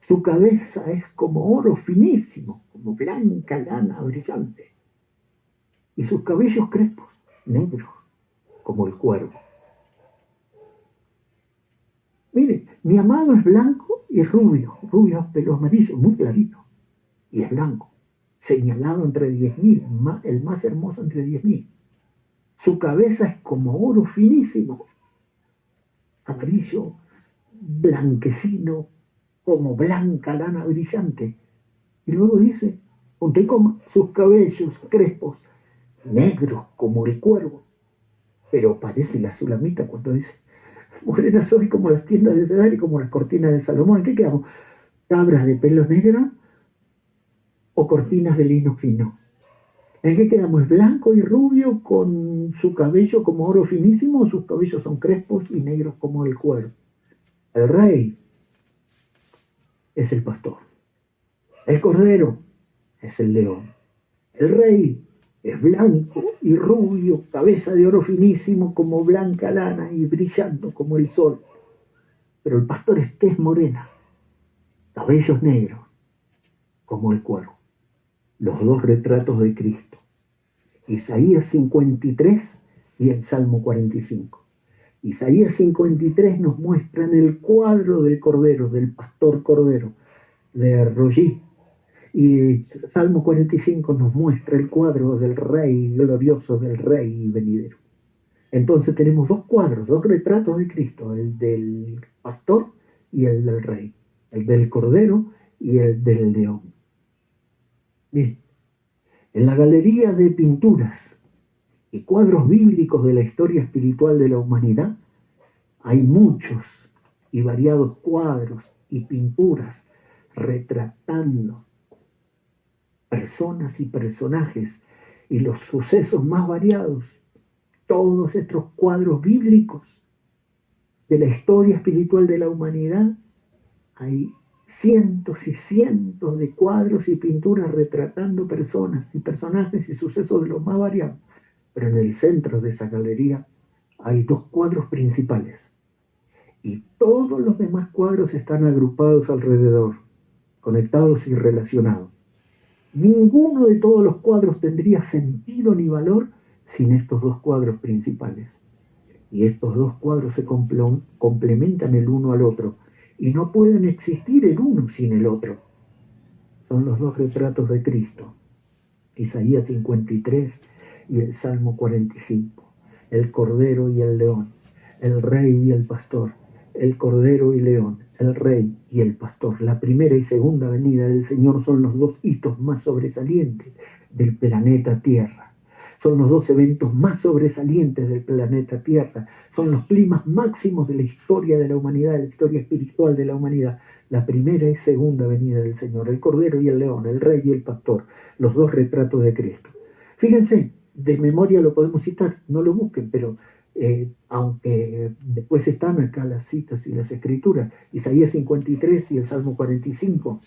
Su cabeza es como oro finísimo, como blanca lana brillante. Y sus cabellos crespos, negros, como el cuervo. Mire, mi amado es blanco y rubio pelo amarillo, muy clarito. Y es blanco, señalado entre 10.000, el más hermoso entre 10.000. Su cabeza es como oro finísimo, amarillo, blanquecino, como blanca lana brillante. Y luego dice, punto y coma, sus cabellos crespos, negros como el cuervo. Pero parece la Sulamita cuando dice, morena soy como las tiendas de Cedar y como las cortinas de Salomón. ¿En qué quedamos? ¿Cabras de pelo negro o cortinas de lino fino? ¿En qué quedamos? ¿Blanco y rubio con su cabello como oro finísimo o sus cabellos son crespos y negros como el cuero? El rey es el pastor. El cordero es el león. El rey es blanco y rubio, cabeza de oro finísimo como blanca lana y brillando como el sol. Pero el pastor es tez morena, cabellos negros como el cuero. Los dos retratos de Cristo. Isaías 53 y el Salmo 45. Isaías 53 nos muestran el cuadro del cordero, del pastor cordero, de Rollí. Y Salmo 45 nos muestra el cuadro del rey glorioso, del rey venidero. Entonces tenemos dos cuadros, dos retratos de Cristo, el del pastor y el del rey, el del cordero y el del león. Bien, en la galería de pinturas y cuadros bíblicos de la historia espiritual de la humanidad, hay muchos y variados cuadros y pinturas retratando personas y personajes y los sucesos más variados. Todos estos cuadros bíblicos de la historia espiritual de la humanidad, hay cientos y cientos de cuadros y pinturas retratando personas y personajes y sucesos de los más variados. Pero en el centro de esa galería hay dos cuadros principales y todos los demás cuadros están agrupados alrededor, conectados y relacionados. Ninguno de todos los cuadros tendría sentido ni valor sin estos dos cuadros principales. Y estos dos cuadros se complementan el uno al otro y no pueden existir el uno sin el otro. Son los dos retratos de Cristo, Isaías 53 y el Salmo 45, el cordero y el león, el rey y el pastor, el cordero y león, el rey y el pastor. La primera y segunda venida del Señor son los dos hitos más sobresalientes del planeta Tierra. Son los dos eventos más sobresalientes del planeta Tierra. Son los climas máximos de la historia de la humanidad, de la historia espiritual de la humanidad. La primera y segunda venida del Señor, el cordero y el león, el rey y el pastor, los dos retratos de Cristo. Fíjense, de memoria lo podemos citar, no lo busquen, pero aunque después están acá las citas y las escrituras, Isaías 53 y el Salmo 45.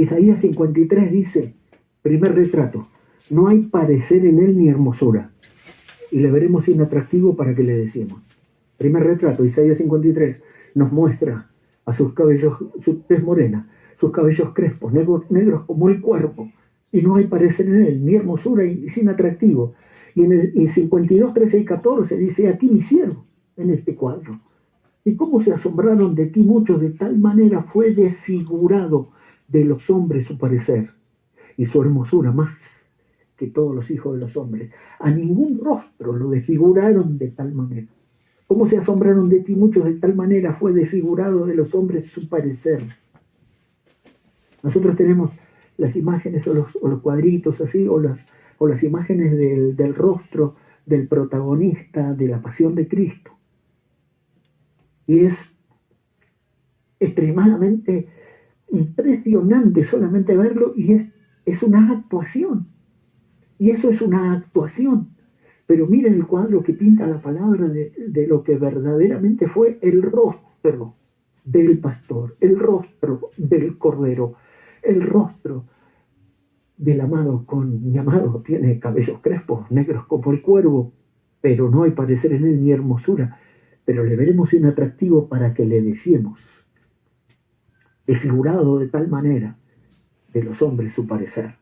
Isaías 53 dice, primer retrato, no hay parecer en él ni hermosura, y le veremos inatractivo para que le decimos. Primer retrato, Isaías 53, nos muestra a sus cabellos, su tez morena, sus cabellos crespos, negros como el cuerpo, y no hay parecer en él, ni hermosura y sin atractivo. Y en 52, 13 y 14 dice, aquí mi siervo, en este cuadro. Y cómo se asombraron de ti muchos, de tal manera fue desfigurado de los hombres su parecer, y su hermosura más que todos los hijos de los hombres. A ningún rostro lo desfiguraron de tal manera. Cómo se asombraron de ti muchos, de tal manera fue desfigurado de los hombres su parecer. Nosotros tenemos las imágenes o los cuadritos así, o las imágenes del rostro del protagonista de la pasión de Cristo. Y es extremadamente impresionante solamente verlo, y es una actuación. Y eso es una actuación. Pero miren el cuadro que pinta la palabra de lo que verdaderamente fue el rostro del pastor, el rostro del cordero, el rostro del amado llamado, tiene cabellos crespos, negros como el cuervo, pero no hay parecer en él ni hermosura, pero le veremos inatractivo para que le decimos, desfigurado de tal manera de los hombres su parecer.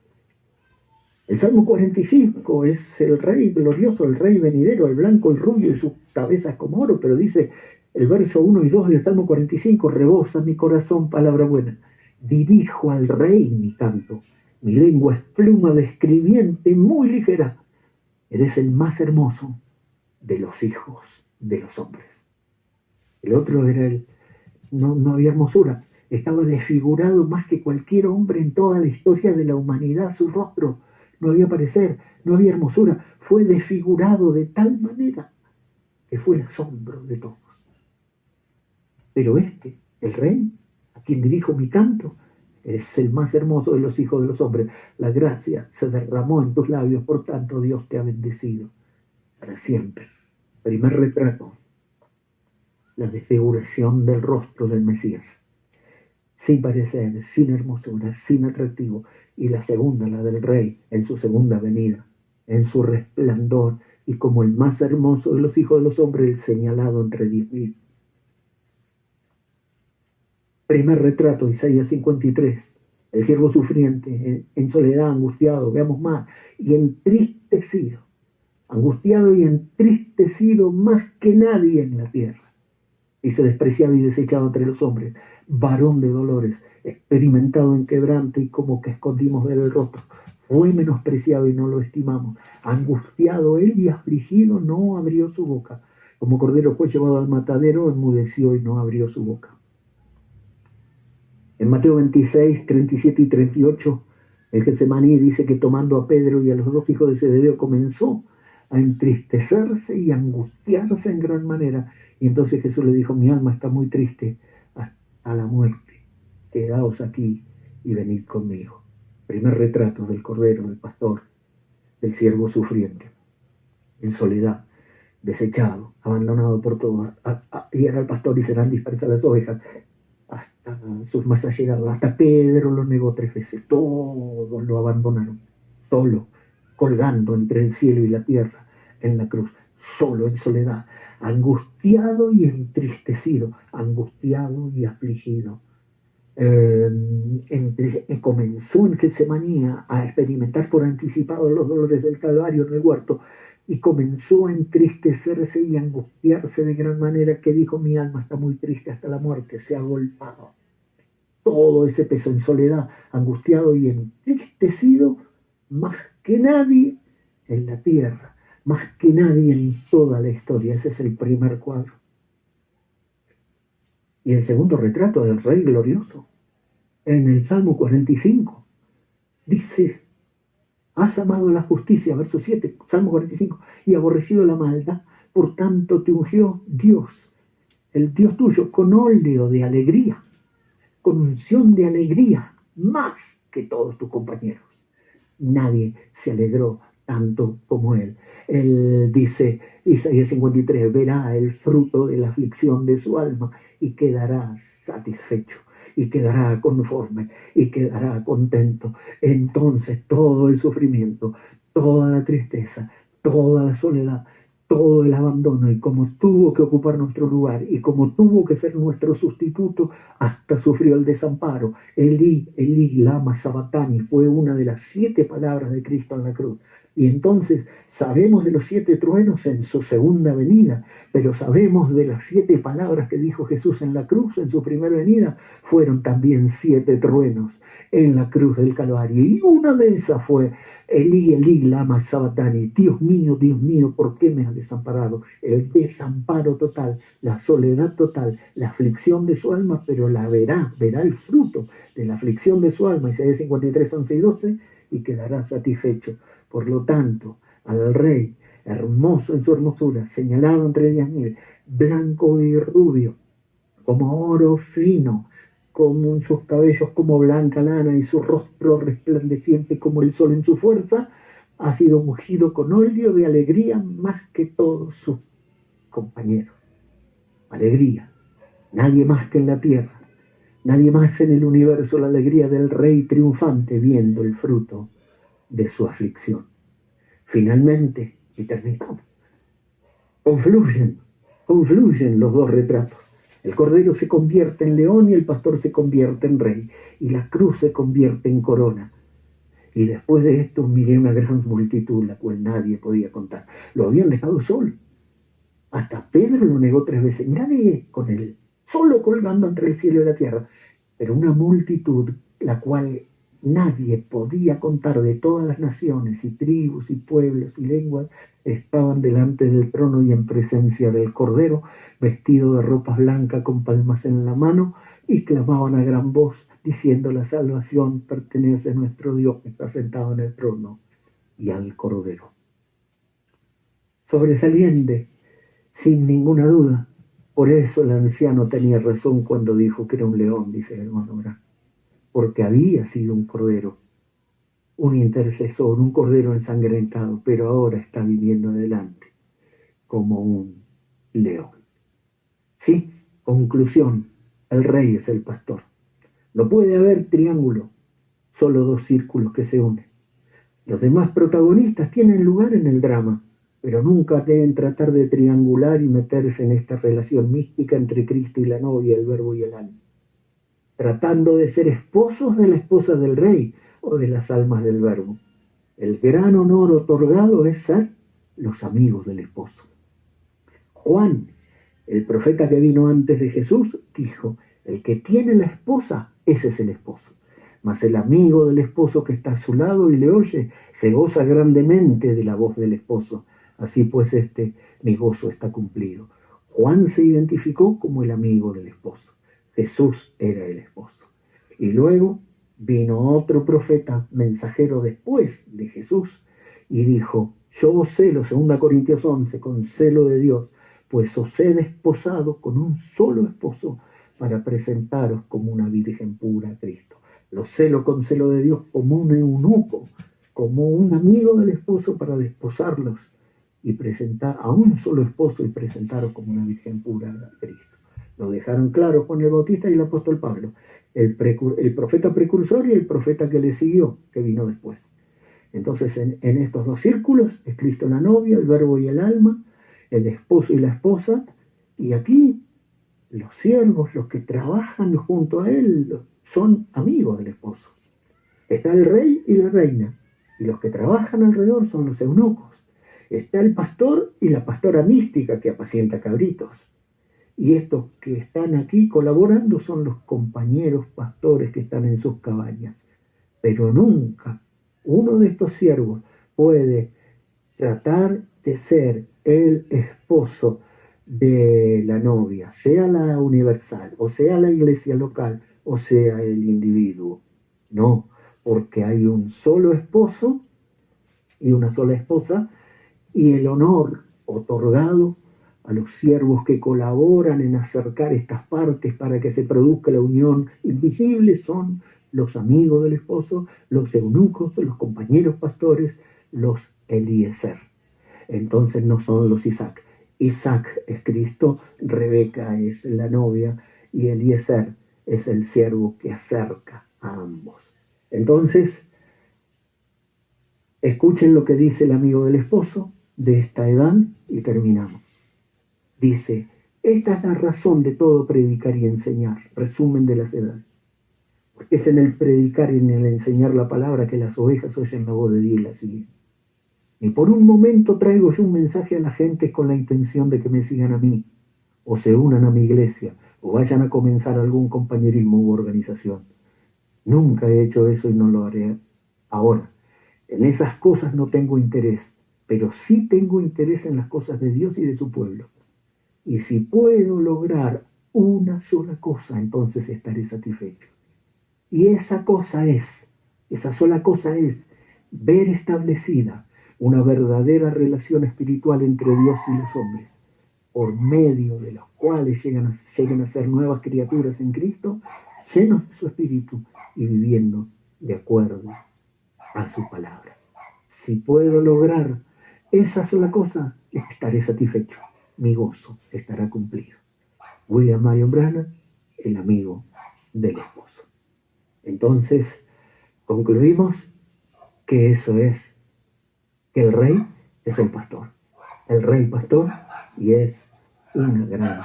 El Salmo 45 es el rey glorioso, el rey venidero, el blanco y rubio y sus cabezas como oro, pero dice el verso 1 y 2 del Salmo 45, rebosa mi corazón palabra buena, dirijo al rey mi canto, mi lengua es pluma de escribiente muy ligera, eres el más hermoso de los hijos de los hombres. El otro era no había hermosura, estaba desfigurado más que cualquier hombre en toda la historia de la humanidad, su rostro. No había parecer, no había hermosura, fue desfigurado de tal manera que fue el asombro de todos. Pero el rey, a quien dirijo mi canto, es el más hermoso de los hijos de los hombres. La gracia se derramó en tus labios, por tanto Dios te ha bendecido para siempre. Primer retrato, la desfiguración del rostro del Mesías. Sin parecer, sin hermosura, sin atractivo. Y la segunda, la del rey, en su segunda venida, en su resplandor, y como el más hermoso de los hijos de los hombres, el señalado entre 10.000. Primer retrato, Isaías 53, el siervo sufriente, en soledad, angustiado, veamos más, y entristecido, angustiado y entristecido más que nadie en la tierra. Dice, despreciado y desechado entre los hombres, varón de dolores, experimentado en quebranto y como que escondimos de él el rostro. Fue menospreciado y no lo estimamos. Angustiado él y afligido no abrió su boca. Como cordero fue llevado al matadero, enmudeció y no abrió su boca. En Mateo 26, 37 y 38, el Getsemaní dice que tomando a Pedro y a los dos hijos de Zebedeo comenzó a entristecerse y angustiarse en gran manera. Y entonces Jesús le dijo, mi alma está muy triste hasta la muerte. Quedaos aquí y venid conmigo. Primer retrato del cordero, del pastor, del siervo sufriente, en soledad, desechado, abandonado por todos. Y era el pastor y serán dispersas las ovejas. Hasta sus más allegados, hasta Pedro lo negó 3 veces. Todos lo abandonaron, solo, colgando entre el cielo y la tierra en la cruz, solo en soledad, angustiado y entristecido, angustiado y afligido. Comenzó en Getsemaní a experimentar por anticipado los dolores del Calvario en el huerto, y comenzó a entristecerse y angustiarse de gran manera que dijo, mi alma está muy triste hasta la muerte, se ha agolpado. Todo ese peso en soledad, angustiado y entristecido, más que nadie en la tierra, más que nadie en toda la historia. Ese es el primer cuadro. Y el segundo retrato del rey glorioso, en el Salmo 45, dice, has amado la justicia, verso 7, Salmo 45, y aborrecido la maldad, por tanto te ungió Dios, el Dios tuyo, con óleo de alegría, con unción de alegría, más que todos tus compañeros. Nadie se alegró tanto como él. Él dice, Isaías 53, verá el fruto de la aflicción de su alma y quedará satisfecho. y quedará conforme y quedará contento. Entonces todo el sufrimiento, toda la tristeza, toda la soledad, todo el abandono, y como tuvo que ocupar nuestro lugar y como tuvo que ser nuestro sustituto, hasta sufrió el desamparo. Elí, Elí, lama sabactani, fue una de las 7 palabras de Cristo en la cruz. Y entonces sabemos de los 7 truenos en su segunda venida, pero sabemos de las 7 palabras que dijo Jesús en la cruz en su primera venida, fueron también 7 truenos en la cruz del Calvario. Y una de esas fue: Elí, Elí, lama sabactani, Dios mío, ¿por qué me has desamparado? El desamparo total, la soledad total, la aflicción de su alma, pero la verá el fruto de la aflicción de su alma, Isaías 53, 11 y 12, y quedará satisfecho. Por lo tanto, al Rey, hermoso en su hermosura, señalado entre 10.000, blanco y rubio, como oro fino, como en sus cabellos como blanca lana y su rostro resplandeciente como el sol en su fuerza, ha sido ungido con óleo de alegría más que todos sus compañeros. Alegría, nadie más que en la tierra, nadie más en el universo, la alegría del Rey triunfante viendo el fruto de su aflicción. Finalmente, y terminamos, confluyen los 2 retratos. El cordero se convierte en león y el pastor se convierte en rey, y la cruz se convierte en corona. Y después de esto miré una gran multitud, la cual nadie podía contar. Lo habían dejado solo. Hasta Pedro lo negó 3 veces. Nadie con él, solo colgando entre el cielo y la tierra. Pero una multitud, la cual nadie podía contar, de todas las naciones y tribus y pueblos y lenguas, estaban delante del trono y en presencia del Cordero, vestido de ropas blancas con palmas en la mano, y clamaban a gran voz, diciendo: la salvación pertenece a nuestro Dios que está sentado en el trono y al Cordero. Sobresaliente, sin ninguna duda. Por eso el anciano tenía razón cuando dijo que era un león, dice el hermano Branham, porque había sido un cordero, un intercesor, un cordero ensangrentado, pero ahora está viviendo adelante como un león. Sí, conclusión, el Rey es el pastor. No puede haber triángulo, solo 2 círculos que se unen. Los demás protagonistas tienen lugar en el drama, pero nunca deben tratar de triangular y meterse en esta relación mística entre Cristo y la novia, el Verbo y el alma, tratando de ser esposos de la esposa del Rey o de las almas del Verbo. El gran honor otorgado es ser los amigos del esposo. Juan, el profeta que vino antes de Jesús, dijo: el que tiene la esposa, ese es el esposo. Mas el amigo del esposo que está a su lado y le oye, se goza grandemente de la voz del esposo. Así pues, mi gozo está cumplido. Juan se identificó como el amigo del esposo. Jesús era el esposo. Y luego vino otro profeta mensajero después de Jesús y dijo: yo os celo, 2 Corintios 11, con celo de Dios, pues os he desposado con un solo esposo para presentaros como una virgen pura a Cristo. Lo celo con celo de Dios como un eunuco, como un amigo del esposo, para desposarlos y presentar a un solo esposo y presentaros como una virgen pura a Cristo. Lo dejaron claro Juan el Bautista y el apóstol Pablo, el profeta precursor y el profeta que le siguió, que vino después. Entonces, en estos 2 círculos es Cristo la novia, el Verbo y el alma, el esposo y la esposa, y aquí los siervos, los que trabajan junto a él, son amigos del esposo. Está el rey y la reina, y los que trabajan alrededor son los eunucos. Está el pastor y la pastora mística que apacienta cabritos. Y estos que están aquí colaborando son los compañeros pastores que están en sus cabañas. Pero nunca uno de estos siervos puede tratar de ser el esposo de la novia, sea la universal, o sea la iglesia local, o sea el individuo. No, porque hay un solo esposo y una sola esposa, y el honor otorgado a los siervos que colaboran en acercar estas partes para que se produzca la unión invisible son los amigos del esposo, los eunucos, los compañeros pastores, los Eliezer. Entonces no son los Isaac. Isaac es Cristo, Rebeca es la novia y Eliezer es el siervo que acerca a ambos. Entonces, escuchen lo que dice el amigo del esposo de esta edad y terminamos. Dice, esta es la razón de todo predicar y enseñar, resumen de las edades. Porque es en el predicar y en el enseñar la palabra que las ovejas oyen la voz de Dios y la siguen. Ni por un momento traigo yo un mensaje a la gente con la intención de que me sigan a mí, o se unan a mi iglesia, o vayan a comenzar algún compañerismo u organización. Nunca he hecho eso y no lo haré ahora. En esas cosas no tengo interés, pero sí tengo interés en las cosas de Dios y de su pueblo. Y si puedo lograr una sola cosa, entonces estaré satisfecho. Y esa sola cosa es ver establecida una verdadera relación espiritual entre Dios y los hombres, por medio de los cuales lleguen a ser nuevas criaturas en Cristo, llenos de su espíritu y viviendo de acuerdo a su palabra. Si puedo lograr esa sola cosa, estaré satisfecho. Mi gozo estará cumplido. William Marion Branham, el amigo del esposo. Entonces, concluimos que eso es, que el rey es el pastor. El rey pastor, y es una gran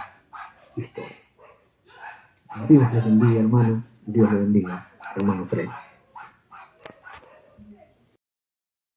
historia. Dios le bendiga, hermano. Dios le bendiga, hermano Fred.